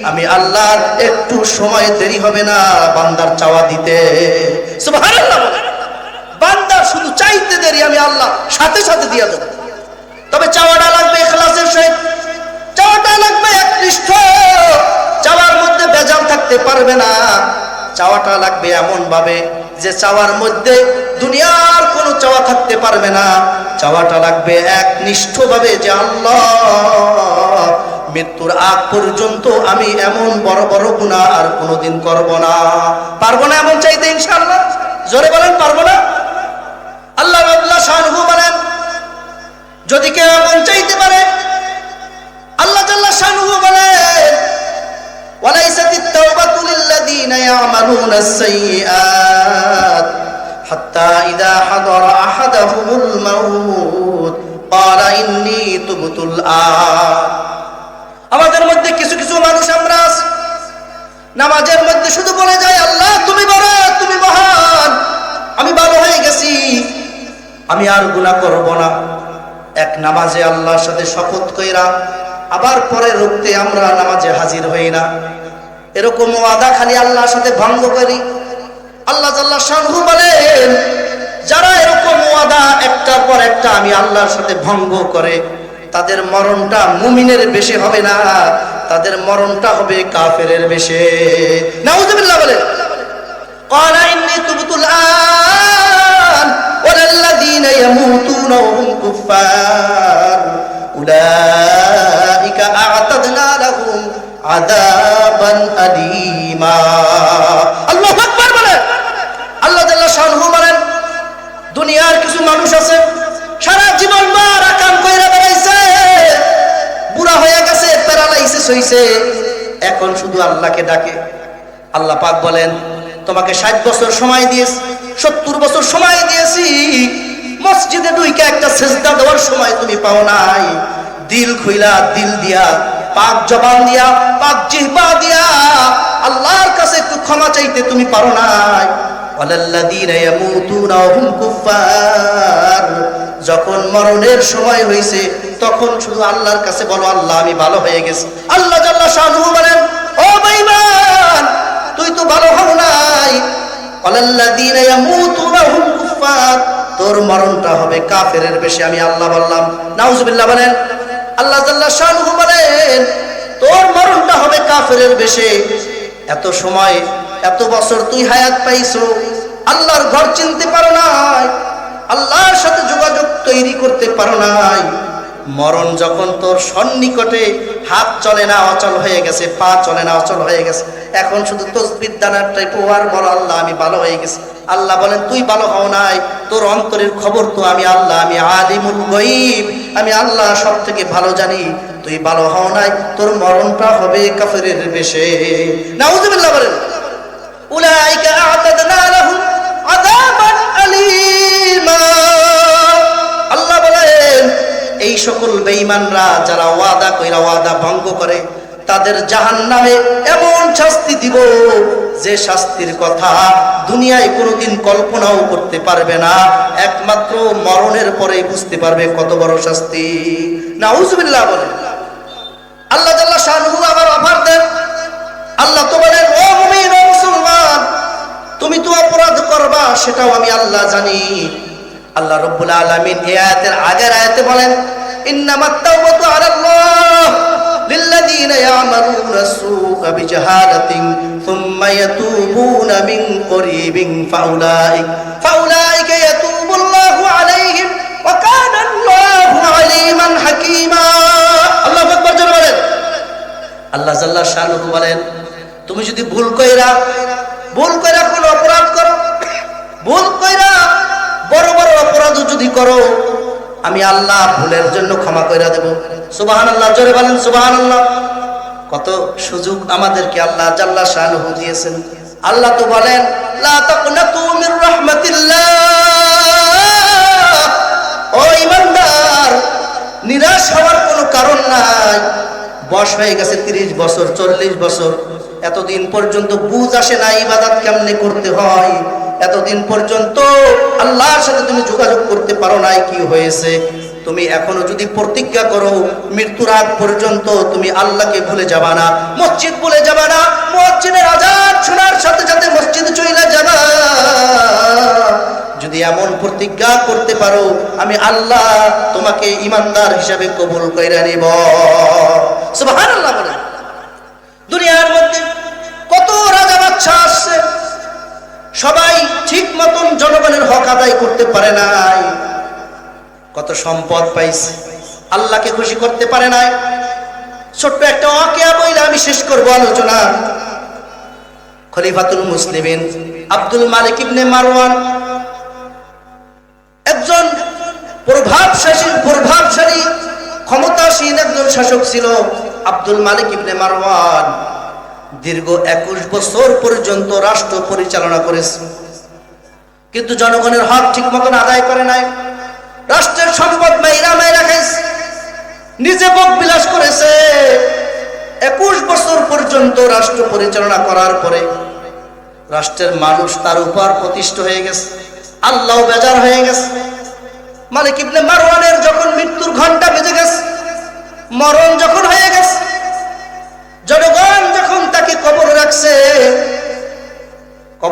আমি আল্লাহর একটু সময় দেরি হবে না বান্দার চাওয়া দিতে। সুবহানাল্লাহ। বান্দার শুধু চাইতে দেরি, আমি আল্লাহ সাথে সাথে দিয়া দেব। তবে চাওয়াটা লাগবে ইখলাসের সহিত, চাওয়াটা লাগবে একনিষ্ঠ, চাওয়ার মধ্যে ভেজাল থাকতে পারবে না। চাওয়াটা লাগবে এমন ভাবে যে চাওয়ার মধ্যে দুনিয়ার কোনো চাওয়া থাকতে পারবে না। চাওয়াটা লাগবে একনিষ্ঠ ভাবে যে আল্লাহ মৃত্যুর আগ পর্যন্ত আমি এমন বড় বড় গুনাহ আর কোনোদিন করব না। পারবো না এমন চাইতে ইনশাআল্লাহ? জোরে বলেন, পারবো না? আল্লাহ রাব্বুল শানহু বলেন, যদি কেউ এমন চাইতে পারে, আল্লাহ জাল্লা শানহু বলেন, ওয়ালাইসাতিত তাওবাতু লিল্লাযীনা ইয়ামালুনাস সাইয়্যাত হাত্তা ইযা হাদারা আহাদাহুমুল মাউত ক্বালা ইন্নী তুবতুল আন। আমাদের মধ্যে কিছু কিছু মানুষ আমরা আছি, নামাজের মধ্যে শুধু বলে যায়, আল্লাহ তুমি বড়, তুমি মহান, আমি ভালো হয়ে গেছি, আমি আর গুনাহ করব না। এক নামাজে আল্লাহর সাথে শপথ কইরা আবার পরে রুখতে আমরা নামাজে হাজির হই না। এরকম ওয়াদা খালি আল্লাহর সাথে ভঙ্গ করি। আল্লাহ জাল্লা শানহু বলেন, যারা এরকম ওয়াদা একটার পর একটা আমি আল্লাহর সাথে ভঙ্গ করে, তাদের মরণটা মুমিনের বেশে হবে না, তাদের মরণটা হবে কাফেরের বেশে। নাউযুবিল্লাহ বলেন। قال إني تبت الآن ولا الذين يموتون وهم كفار أولئك أعتدنا لهم عذابا أليما। আল্লাহু আকবার বলেন। আল্লাহ জাল্লা শানহু বলেন, দুনিয়ার কিছু মানুষ আছে সারা জীবন মারা কাম কইরা বেড়াইছে, বুড়া হয়ে গেছে, প্যারালাইসিস হইছে, এখন শুধু আল্লাহকে ডাকে। আল্লাহ পাক বলেন, তোমাকে 60 বছর সময় দিয়েছি, 70 বছর সময় দিয়েছি, মসজিদে ঢুইকা একটা সিজদা দেওয়ার সময় তুমি পাও নাই। দিল খুইলা, দিল দিয়া, পাক জবান দিয়া, পাক জিহ্বা দিয়া আল্লাহর কাছে একটু ক্ষমা চাইতে তুমি পারো নাই। ওয়ালাল্লাযীনা ইয়ামুতুনা ওয়া হুম কুফফার, যখন মরণের সময় হইছে তখন শুধু আল্লাহর কাছে বলো, আল্লাহ আমি ভালো হয়ে গেছি। আল্লাহ জাল্লা শানহু বলেন, ও বেঈমান, তুই তো ভালো হও নাই। ওয়ালাল্লাযীনা ইয়ামুতুনা ওয়া হুম কুফফার, তোর মরণটা হবে কাফেরের বেশে, আমি আল্লাহ বললাম। নাউযুবিল্লাহ বলেন। আল্লাহ জাল্লা শানহু বলেন, তোর মরণটা হবে কাফেরের বেশে। এত সময়, এত বছর তুই হায়াত পাইছো, আল্লাহর ঘর চিনতে পারো নাই, আল্লাহর সাথে যোগাযোগ তৈরি করতে পারো নাই। মরণ যখন তোর সন্নিকটে, হাত চলে না, অচল হয়ে গেছে, পা চলে না, অচল হয়ে গেছে, এখন শুধু তসবিহ দানারটাই পোয়ার বড়, আল্লাহ আমি ভালো হয়ে গেছি। আল্লাহ বলেন, তুই ভালো হও নাই, তোর অন্তরের খবর তো আমি আল্লাহ, আমি আলিমুল গায়ব, আমি আল্লাহ সব থেকে ভালো জানি। তুই ভালো হও নাই, তোর মরণটা হবে কাফেরের বেশে। নাউযুবিল্লাহ বলেন। উলাইকা আ'তাদনা লাহুম আযাবান আলীমা। আল্লাহ বলেন, এই সকল বেঈমানরা যারা ওয়াদা কইরা ওয়াদা ভঙ্গ করে, তাদের জাহান্নামে এমন শাস্তি দিব যে শাস্তির কথা দুনিয়ায় কোনোদিন কল্পনাও করতে পারবে না, একমাত্র মরণের পরেই বুঝতে পারবে কত বড় শাস্তি। নাউযুবিল্লাহ বলেন। আল্লাহ জাল্লা শানহু আবার অফার দেন। আল্লাহ তো বলেন, ও মুমিন, ও মুসলমান, তুমি তো অপরাধ করবা, সেটাও আমি আল্লাহ জানি। আল্লাহ রাব্বুল আলামিন এই আয়াতের আগের আয়াতে বলেন, ইন্নামাত তাওবাতু আলাল্লাহ লিল্লাযীনা ইয়ামালুনা সুআ বিজাহালাতিন সুম্মা ইয়াতুবুনা মিন করিবিন ফাউলাইকা ইয়াতুবুল্লাহু আলাইহিম ওয়া কানা আল্লাহু আলীমান হাকীমা। আল্লাহু আকবার জোরে বলেন। আল্লাহ জাল্লা শানহু বলেন, তুমি যদি ভুল কইরা কোনো অপরাধ করো, ভুল কইরা বড় বড় অপরাধ যদি করো, আমি আল্লাহ ভুলের জন্য ক্ষমা কইরা দেব। সুবহানাল্লাহ, জোরে বলেন সুবহানাল্লাহ। কত সুযোগ আমাদেরকে আল্লাহ জাল্লা শানহু দিয়েছেন। আল্লাহ তো বলেন, লা তাকনাতু মির রাহমাতিল্লাহ। ও ঈমানদার, নিরাশ হওয়ার কোনো কারণ নাই। বয়স হয়ে গেছে 30 বছর, 40 বছর, এতদিন পর্যন্ত বুঝ আসে না ইবাদত কেমনে করতে হয়, এতদিন পর্যন্ত আল্লাহর সাথে তুমি যোগাযোগ করতে পারো নাই, কি হয়েছে? তুমি এখনো যদি প্রতিজ্ঞা করো মৃত্যুর আগ পর্যন্ত তুমি আল্লাহকে ভুলে যাবা না, মসজিদ ভুলে যাবা না, মুয়াজ্জিনের আযান শোনার সাথে সাথে মসজিদ চলে যাবা, যদি এমন প্রতিজ্ঞা করতে পারো, আমি আল্লাহ তোমাকে ঈমানদার হিসাবে কবুল কইরা নিব। সুবহানাল্লাহ বলেন। দুনিয়ার মধ্যে কত রাজা বাদশা আসছে, সবাই ঠিক মতন জনগণের হক আদায় করতে পারে নাই। কত সম্পদ পাইছে, আল্লাহকে খুশি করতে পারে নাই। ছোট্ট একটা ওয়াকিয়া বইলে আমি শেষ করব আলোচনা। খলিফাতুল মুসলিমিন আব্দুল মালিক ইবনে মারওয়ান একজন প্রভাবশালী ক্ষমতাসীন একজন শাসক ছিল। আব্দুল মালিক ইবনে মারওয়ান দীর্ঘ 21 বছর পর্যন্ত রাষ্ট্র পরিচালনা করেছে, কিন্তু জনগণের হক ঠিক মতন আদায় করে নাই। রাষ্ট্রের সম্পদ মাইরা খাইছে, নিজে ভোগ বিলাস করেছে। 21 বছর পর্যন্ত রাষ্ট্র পরিচালনা করার পরে রাষ্ট্রের মানুষ তার উপর প্রতিষ্ঠিত হয়ে গেছে, আল্লাহ বেজার হয়ে গেছে। মালিক ইবনে মারওয়ানের যখন মৃত্যুর ঘন্টা বেজে গেছে, মরণ যখন হয়ে গেছে, জনগণ যখন তাকে কবর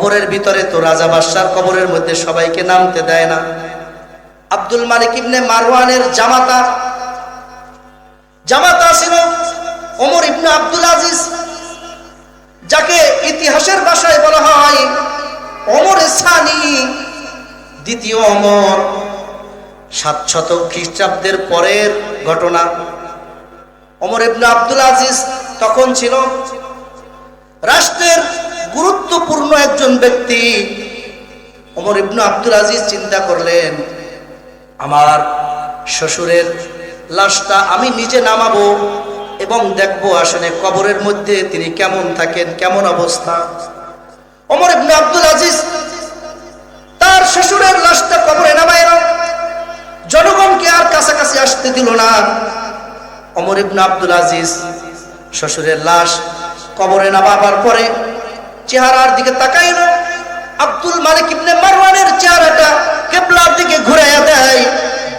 কবরের ভিতরে তো রাজা বাদশার কবরের মধ্যে সবাইকে নামতে দেয় না। আব্দুল মালিক ইবনে মারওয়ানের জামাতা ছিল ওমর ইবনে আব্দুল আজিজ, যাকে ইতিহাসের ভাষায় বলা হয় ওমর সানি, দ্বিতীয় ওমর। 700 খ্রিস্টাব্দের পরের ঘটনা। ওমর ইবনে আব্দুল আজিজ তখন ছিল রাষ্ট্রের গুরুত্বপূর্ণ একজন ব্যক্তি। ওমর ইবনে আব্দুল আজিজ চিন্তা করলেন, আমার শ্বশুরের লাশটা আমি নিজে নামাবো এবং দেখবো আসলে কবরের মধ্যে তিনি কেমন থাকেন, কেমন অবস্থা। ওমর ইবনে আব্দুল আজিজ তার শ্বশুরের লাশটা কবরে নামাইল, জনগণকে আর কাছাকাছি আসতে দিল না। ওমর ইবনে আব্দুল আজিজ শ্বশুরের লাশ কবরে নামাবার পরে চেহারার দিকে তাকাইল। আব্দুল মালিক ইবনে মারওয়ানের চেহারাটা কিবলার দিকে ঘুরাইয়া দেয়,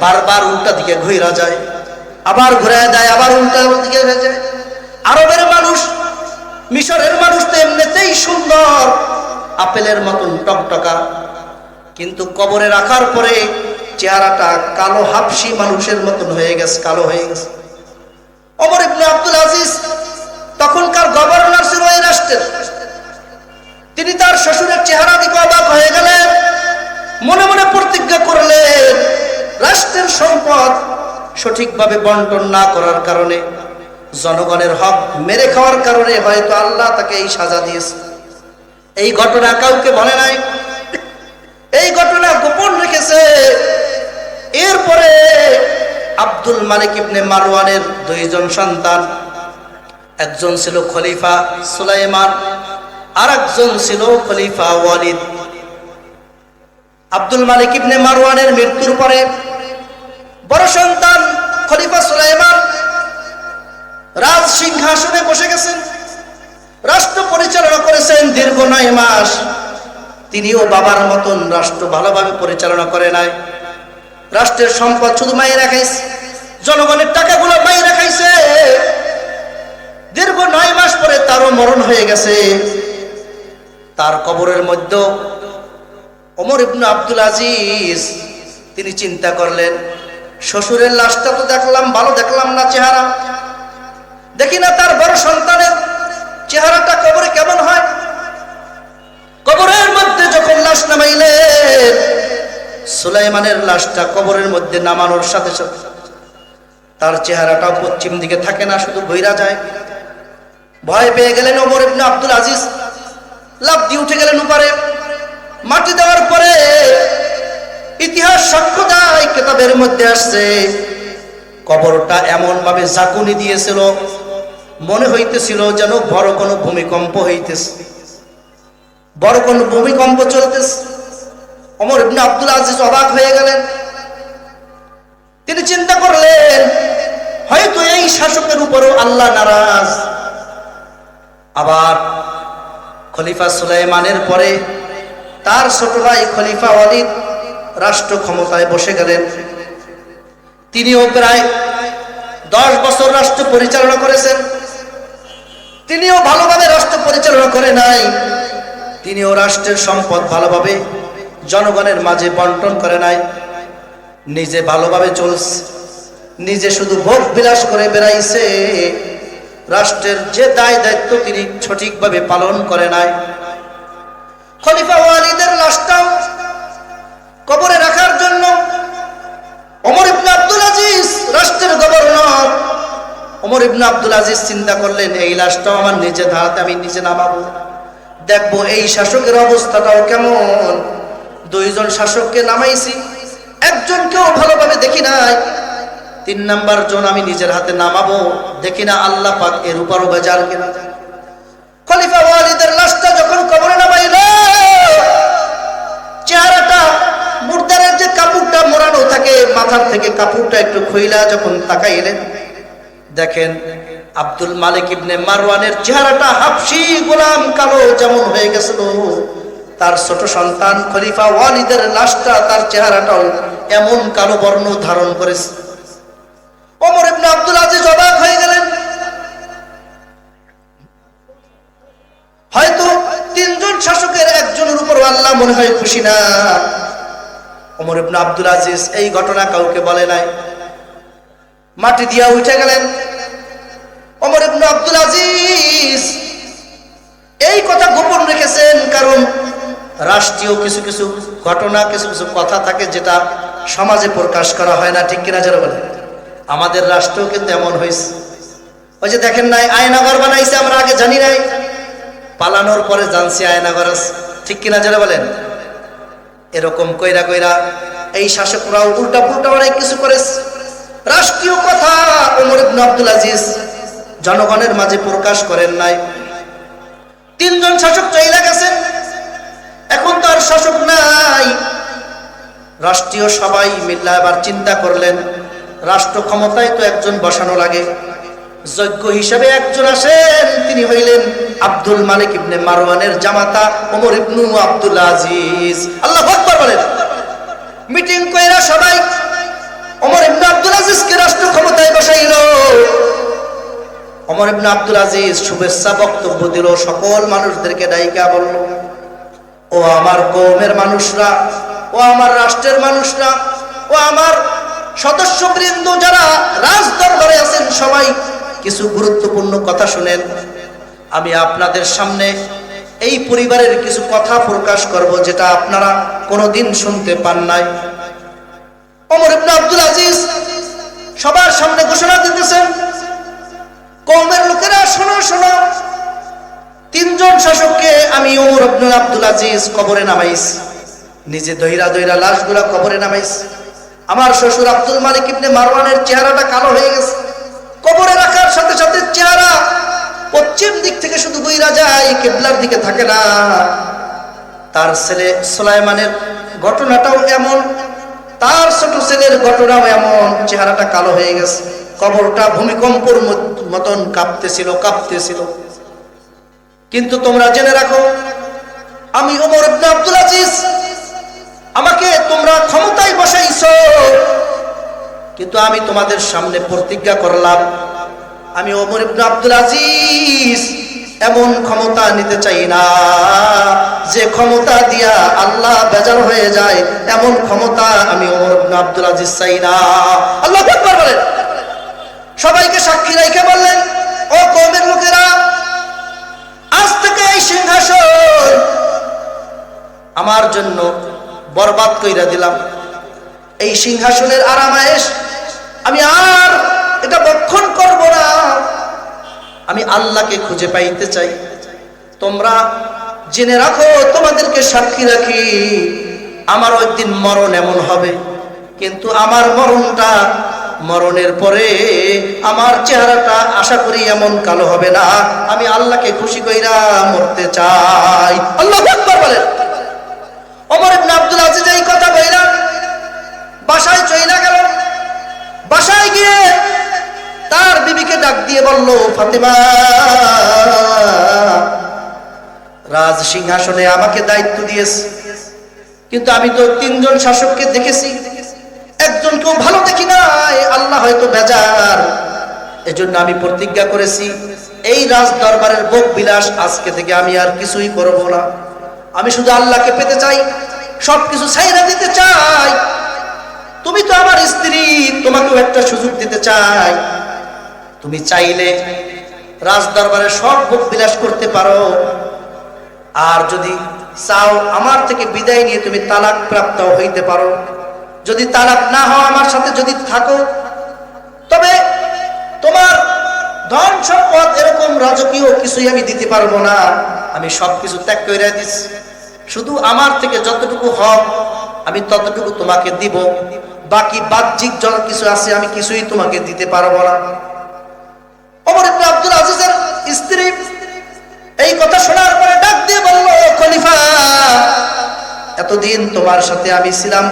বারবার উল্টা দিকে ঘুরা যায়, আবার ঘুরাইয়া দেয়, আবার উল্টা দিকে হয়ে যায়। আরবের মানুষ, মিশরের মানুষ তো এমনিতেই সুন্দর, আপেলের মতন টকটকা, কিন্তু কবরে রাখার পরে চেহারাটা কালো হাবশি মানুষের মতন হয়ে গেছে, কালো হয়ে গেছে। ওমর ইবনে আব্দুল আজিজ তখনকার গভর্নর ছিল এই রাষ্ট্রের। তিনি তার শ্বশুরের চেহারা দিকে অবাক হয়ে গেলেন, মনে মনে প্রতিজ্ঞা করলেন রাষ্ট্রের সম্পদ সঠিকভাবে বন্টন না করার কারণে, জনগণের হক মেরে খাওয়ার কারণে হয়তো আল্লাহ তাকে এই সাজা দিয়েছে। এই ঘটনা কাউকে বলে নাই, এই ঘটনা গোপন রেখেছে। এরপরে আব্দুল মালিক ইবনে মারওয়ানের 2 জন সন্তান, একজন ছিল খলিফা সুলাইমান, আর একজন ছিল খলিফা ওয়ালিদ। আব্দুল মালিক ইবনে মারওয়ানের মৃত্যুর পরে বড় সন্তান খলিফা সুলাইমান রাজ সিংহাসনে বসে গেছেন, রাষ্ট্র পরিচালনা করেছেন দীর্ঘ 9 মাস। তিনিও বাবার মতন রাষ্ট্র ভালোভাবে পরিচালনা করে নাই। রাষ্ট্রের সম্পদ শুধু মাইরা খাইছে, জনগণের টাকাগুলো মাইরা খাইছে। দীর্ঘ 9 মাস পরে তারও মরণ হয়ে গেছে। তার কবরের মধ্যে ওমর ইবনে আব্দুল আজিজ তিনি চিন্তা করলেন, শ্বশুরের লাশটা তো দেখলাম, ভালো দেখলাম না চেহারা, দেখি না তার বড় সন্তানের চেহারাটা কবরে কেমন হয়। কবরের মধ্যে যখন লাশ নামাইলেন, সুলাইমানের লাশটা কবরের মধ্যে নামানোর সাথে সাথে তার চেহারাটাও পশ্চিম দিকে থাকে না, শুধু ঘুরা যায়। ভয় পেয়ে গেলেন ওমর ইবনে আব্দুল আজিজ, লাফ দিয়ে উঠে গেলেন উপরে। মাটি দেওয়ার পরে ইতিহাস সাক্ষ্য দেয়, কিতাবের মধ্যে আসছে কবরটা এমন ভাবে ঝাঁকুনি দিয়েছিল, মনে হইতেছিল যেন বড় কোনো ভূমিকম্প হইতেছে, বড় কোনো ভূমিকম্প চলতেছে। ওমর ইবনে আব্দুল আজিজ অবাক হয়ে গেলেন। তিনি চিন্তা করলেন হয়তো এই শাসকের উপরও আল্লাহ নারাজ। আবার খলিফা সুলাইমানের পরে তার ছোট ভাই খলিফা ওয়ালিদ রাষ্ট্র ক্ষমতায় বসে গেলেন। তিনিও প্রায় 10 বছর রাষ্ট্র পরিচালনা করেছেন। তিনিও ভালোভাবে রাষ্ট্র পরিচালনা করে নাই। তিনিও রাষ্ট্রের সম্পদ ভালোভাবে জনগণের মাঝে বন্টন করে নাই। নিজে ভালোভাবে চলছে, নিজে শুধু ভোগ বিলাস করে বেড়াইছে। রাষ্ট্রের যে দায় দায়িত্ব তিনি সঠিকভাবে পালন করে নাই। খলিফা ওয়ালিদের লাশটা কবরে রাখার জন্য ওমর ইবনে আব্দুল আজিজ রাষ্ট্রের গভর্নর, ওমর ইবনে আব্দুল আজিজ চিন্তা করলেন এই লাশটাও আমার নিজে ধারাতে আমি নিজে নামাবো, দেখবো এই শাসকের অবস্থাটাও কেমন। 2 জন শাসককে নামাইছি, একজনকেও ভালোভাবে দেখি নাই। 3 নাম্বার জন আমি নিজের হাতে নামাবো, দেখি না আল্লাহ পাক এর উপরও বেজার কিনা। খলিফা ওয়ালিদের লাশটা যখন কবরে নামাইল, চেহারাটা মুর্দারের যে কাপড়টা মোড়ানো থাকে মাথার থেকে কাপড়টা একটু খুইলা যখন তাকাইলেন, দেখেন আব্দুল মালিক ইবনে মারওয়ানের চেহারাটা হাবশি গোলাম কালো যেমন হয়ে গেছিল, তার ছোট সন্তান খলিফা ওয়ালিদের লাশটা তার চেহারাটাও এমন কালো বর্ণ ধারণ করেছে। ওমর ইবনে আব্দুল আজিজ অবাক হয়ে গেলেন। হয়তো 3 জন শাসকের একজনের মনে হয় খুশি না। ওমর ইবনে আব্দুল আজিজ এই ঘটনা কাউকে বলে নাই, মাটি দিয়া উঠে গেলেন। ওমর ইবনে আব্দুল আজিজ এই কথা গোপন রেখেছেন, কারণ রাষ্ট্রীয় কিছু কিছু ঘটনা, কিছু কিছু কথা থাকে যেটা সমাজে প্রকাশ করা হয় না, ঠিক কিনা যারা বলে। আমাদের রাষ্ট্রও কিন্তু এমন হয়েছে। ওই যে দেখেন নাই, আয়নাঘর বানাইছে, আমরা আগে জানি নাই, পালানোর পরে জানছি আয়নাঘর আছে, ঠিক কিনা যারা বলেন। এরকম কইরা কইরা এই শাসকরাও উল্টা পুল্টা অনেক কিছু করেছে। রাষ্ট্রীয় কথা ওমর ইবনে আব্দুল আজিজ জনগণের মাঝে প্রকাশ করেন নাই। তিনজন শাসক চলে গেছেন, এখন তো আর শাসক নাই। রাষ্ট্রীয় সবাই মিল্লা এবার চিন্তা করলেন, রাষ্ট্র ক্ষমতায় তো একজন বসানো লাগে। যোগ্য হিসেবে একজন আসেন, তিনি হইলেন আব্দুল মালিক ইবনে মারওয়ানের জামাতা ওমর ইবনে আব্দুল আজিজ। আল্লাহু আকবার বলেন। মিটিং কইরা সবাই ওমর ইবনে আব্দুল আজিজকে রাষ্ট্র ক্ষমতায় বসাইল। ওমর ইবনে আব্দুল আজিজ শুভেচ্ছা বক্তব্য দিল, সকল মানুষদেরকে ডাইকা বলল, ও আমার কওমের মানুষরা, ও আমার রাষ্ট্রের মানুষরা, ও আমার সদস্যবৃন্দ যারা রাজ দরবারে আছেন, সবাই কিছু গুরুত্বপূর্ণ কথা শুনেন। আমি আপনাদের সামনে এই পরিবারের কিছু কথা প্রকাশ করব, যেটা আপনারা কোনোদিন শুনতে পান নাই। ওমর ইবনে আব্দুল আজিজ সবার সামনে ঘোষণা দিতেছেন, কওমের লোকেরা শোনো শোনো, তিনজন শাসককে আমি ওমর ইবনে আব্দুল আজিজ কবরে নামাইছি, নিজে দইরা দইরা লাশগুলা কবরে নামাইছি। আমার শ্বশুর আব্দুল মালিক ইবনে মারওয়ানের চেহারাটা কালো হয়ে গেছে, কবরে রাখার সাথে সাথে চেহারা পশ্চিম দিক থেকে শুধু বইরা যায়, কিবলার দিকে থাকে না। তার ছেলে সুলাইমানের ঘটনাটাও এমন, তার ছোট ছেলের ঘটনাও এমন, চেহারাটা কালো হয়ে গেছে, কবরটা ভূমিকম্পর মতন কাঁপতেছিল। কিন্তু তোমরা জেনে রাখো, আমি ওমর ইবনে আব্দুল আজিজ, আমাকে তোমরা ক্ষমতায় বসাইছো, কিন্তু আমি তোমাদের সামনে প্রতিজ্ঞা করলাম, আমি ওমর ইবনে আব্দুল আজিজ এমন ক্ষমতা নিতে চাই না যে ক্ষমতা দিয়া আল্লাহ বেজার হয়ে যায়, এমন ক্ষমতা আমি ওমর ইবনে আব্দুল আজিজ চাই না। আল্লাহু আকবার বলেন। সবাইকে সাক্ষী রেখে বললেন, ও কওমের লোকেরা, আজ থেকে এই সিংহাসন আমার জন্য বরবাদ কইরা দিলাম। এই সিংহাসনের আরামায়েশ আমি আর এটা বক্ষণ করব না, আমি আল্লাহকে খুঁজে পাইতে চাই। তোমরা জেনে রাখো, তোমাদেরকে সাক্ষী রাখি, আমার একদিন মরণ এমন হবে, কিন্তু আমার মরণটা, মরণের পরে আমার চেহারাটা আশা করি এমন কালো হবে না। আমি আল্লাহকে খুশি কইরা মরতে চাই। আল্লাহু আকবার বলেন। ওমর ইবনে আব্দুল আজিজ এই কথা বইলা বাসায় চইলা গেল। বাসায় গিয়ে তার বিবিকে ডাক দিয়ে বলল, ফাতেমা, রাজ সিংহাসনে আমাকে দায়িত্ব দিয়েছে, কিন্তু আমি তো তিনজন শাসককে দেখেছি, একজনকেও ভালো দেখি নাই, আল্লাহ হয়তো বেজার। এজন্য আমি প্রতিজ্ঞা করেছি, এই রাজ দরবারের ভোগ বিলাস আজকে থেকে আমি আর কিছুই করব না। আমি শুধু আল্লাহকে পেতে চাই, সবকিছু ছাইরা দিতে চাই। তুমি তো আমার স্ত্রী, তোমাকেও একটা সুযোগ দিতে চাই। তুমি চাইলে রাজ দরবারে সব ভোগ বিলাস করতে পারো, আর যদি চাও আমার থেকে বিদায় নিয়ে তুমি তালাক প্রাপ্ত হইতে পারো। যদি তালাক না হও, আমার সাথে যদি থাকো, তবে তোমার ধন সম্পদ এরকম রাজকীয় কিছুই আমি দিতে পারবো না। আমি সবকিছু ত্যাগ করে দিচ্ছি, শুধু আমার থেকে যতটুকু হক আমি ততটুকু তোমাকে দিব, বাকি বাহ্যিক যত কিছু আছে আমি কিছুই তোমাকে দিতে পারবো না। ওমর ইবনে আব্দুল আজিজের স্ত্রী এই কথা শোনার পরে ডাক দিয়ে বলল, খলিফা, এতদিন তোমার সাথে আমি ছিলাম,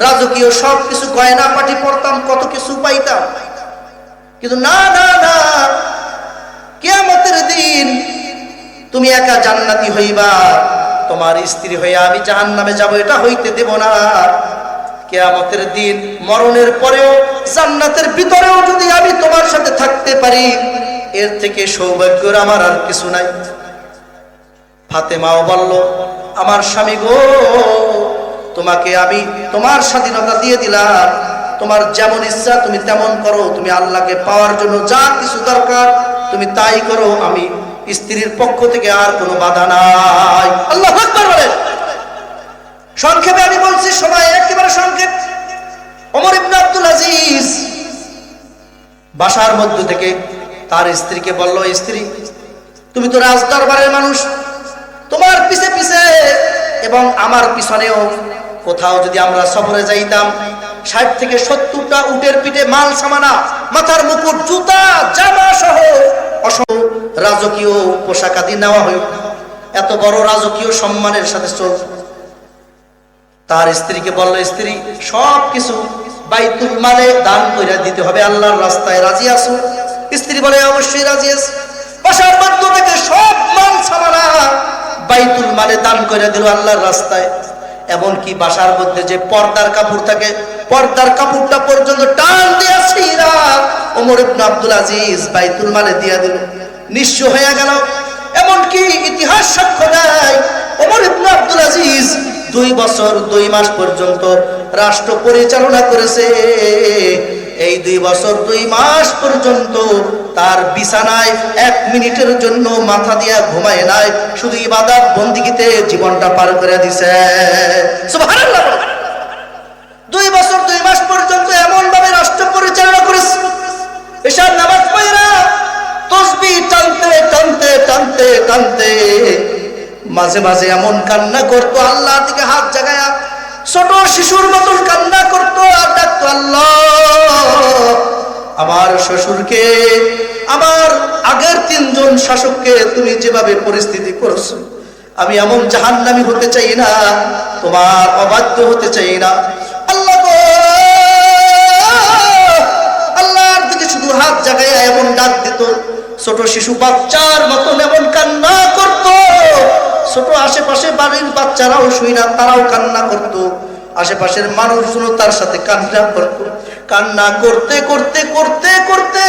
রাজকীয় সব কিছু গয়না পাটি পড়তাম, কত কিছু পাইতাম, কিন্তু না না না, কিয়ামতের দিন তুমি একা জান্নাতি হইবা, তোমার স্ত্রী হইয়া আমি জাহান্নামে যাব, এটা হইতে দেব না। কিয়ামতের দিন মরণের পরেও জান্নাতের ভিতরেও যদি আমি তোমার সাথে থাকতে পারি, এর থেকে সৌভাগ্যের আমার আর কিছু নাই। ফাতেমাও বলল, আমার স্বামী গো, তোমাকে আমি তোমার স্বাধীনতা দিয়ে দিলাম, তোমার যেমন ইচ্ছা তুমি তেমন করো, তুমি আল্লাহকে পাওয়ার জন্য যা কিছু দরকার তুমি তাই করো, আমি স্ত্রীর পক্ষ থেকে আর কোনো বাধা নাই। আল্লাহু আকবার বলেন। সংক্ষেপে আমি বলছি, সময় একেবারে সংক্ষেপ। ওমর ইবনে আব্দুল আজিজ বাসার মধ্য থেকে তার স্ত্রীকে বলল, স্ত্রী তুমি তো রাজ দরবারের মানুষ, তোমার পিছে পিছে এবং আমার পিছনেও কোথাও যদি আমরা সফরে যাইতাম 60 থেকে 70টা উটের পিঠে মাল সামানা, মাথার মুকুট, জুতা, জামা সহ অসংখ্য রাজকীয় পোশাক আদি নেওয়া হইত, এত বড় রাজকীয় সম্মানের সাথে চলত। তার স্ত্রীকে বলল, স্ত্রী সব কিছু বাইতুল মালে দান করে দিতে হবে, আল্লাহর রাস্তায় রাজি আছো? স্ত্রী বলে, অবশ্যই রাজি আছি। বাসার মধ্য থেকে সব মাল সামানা বাইতুল মালে দান করে দিল আল্লাহর রাস্তায়। এমনকি বাসার মধ্যে যে পর্দার কাপড় থাকে, পর্দার কাপড়টা পর্যন্ত টান দিয়ে ছিঁড়া ওমর ইবনে আব্দুল আজিজ বাইতুল মালে দিয়ে দিল। নিঃস্ব হয়ে গেল। এমনকি ইতিহাস সাক্ষ্য দেয় ওমর ইবনে আব্দুল আজিজ 2 বছর 2 মাস পর্যন্ত রাষ্ট্র পরিচালনা করেছে। এই 2 বছর 2 মাস পর্যন্ত তার বিছানায় 1 মিনিটের জন্য মাথা দিয়া ঘুমায় নাই, শুধু ইবাদত বন্দিগিতে জীবনটা পার করে দিছে। সুবহানাল্লাহ। 2 বছর 2 মাস পর্যন্ত এমন ভাবে রাষ্ট্র পরিচালনা করেছে, এশার নামাজ পড়া তাসবিহ টানতে টানতে টানতে টানতে মাঝে মাঝে এমন কান্না করতো, আল্লাহর দিকে হাত জাগায়া ছোট শিশুর মতন কান্না করতো আর ডাকতো, আল্লাহ আমার শ্বশুরকে, আমার আগের 3 জন শাসককে তুমি যেভাবে পরিস্থিতি করেছো, আমি এমন জাহান্নামী হতে চাই না, তোমার অবাধ্য হতে চাই না। আল্লাহ গো, আল্লাহর দিকে শুধু হাত জাগায়া এমন ডাক দিত, ছোট শিশু বাচ্চার মতন এমন কান্না করতো। ছোট আশেপাশে বাড়ির বাচ্চারাও শুই না, তারাও কান্না করতো, আশেপাশের মানুষগুলো তার সাথে কান্না করতো। কান্না করতে করতে করতে করতে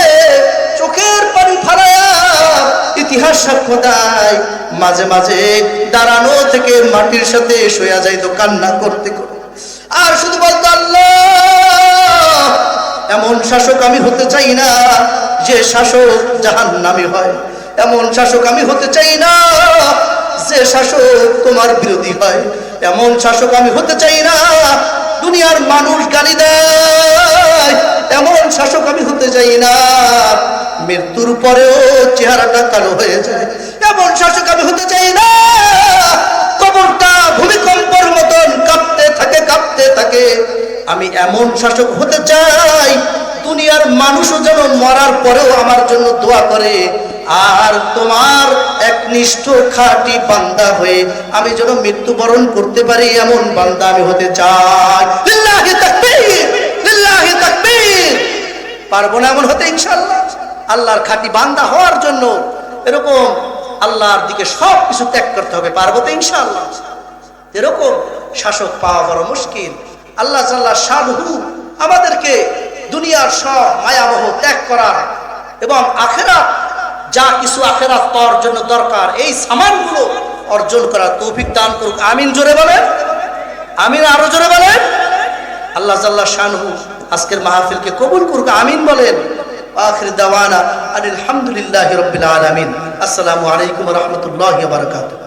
চোখের পানি ফালায়া ইতিহাস সাক্ষ্য দেয় মাঝে মাঝে দাঁড়ানো থেকে মাটির সাথে শুয়ে যাইতো কান্না করতে করতে, আর শুধু বলতো, আল্লাহ এমন শাসক আমি হতে চাই না যে শাসক জাহান্নামী হয়, এমন শাসক আমি হতে চাই না যে শাসক তোমার বিরোধী হয়, এমন শাসক আমি হতে চাই না দুনিয়ার মানুষ গালি দেয়, এমন শাসক আমি হতে চাই না মৃত্যুর পরেও চেহারাটা কালো হয়ে যায়, এমন শাসক আমি হতে চাই না কবরটা ভূমিকম্পের মতন কাঁপতে থাকে কাঁপতে থাকে। আমি এমন শাসক হতে চাই দুনিয়ার মানুষও যেন মরার পরেও আমার জন্য দোয়া করে, আর তোমার একনিষ্ঠ খাঁটি বান্দা হয়ে আমি যেন মৃত্যুবরণ করতে পারি, এমন বান্দা আমি হতে চাই। লিল্লাহি তাকবীর, লিল্লাহি তাকবীর। পারবো না এমন হতে ইনশাআল্লাহ? আল্লাহর খাঁটি বান্দা হওয়ার জন্য এরকম আল্লাহর দিকে সব কিছু ত্যাগ করতে হবে, পারবো তো ইনশাআল্লাহ? এরকম শাসক পাওয়া বড় মুশকিল। আল্লাহ জাল্লা শানহু আমাদেরকে দুনিয়ার সব মায়ামোহ ত্যাগ করার এবং আখিরাত যা কিছু আখিরাত পাওয়ার জন্য দরকার এই সামানগুলো অর্জন করার তৌফিক দান করুক। আমিন। জোরে বলেন আমিন, আরো জোরে বলেন। আল্লাহ জাল্লা শানহু আজকের মাহফিলকে কবুল করুক। আমিন বলেন। আখির দাওয়ানা আলহামদুলিল্লাহি রাব্বিল আলামিন। আসসালামু আলাইকুম ওয়া রাহমাতুল্লাহি ওয়া বারাকাতুহু।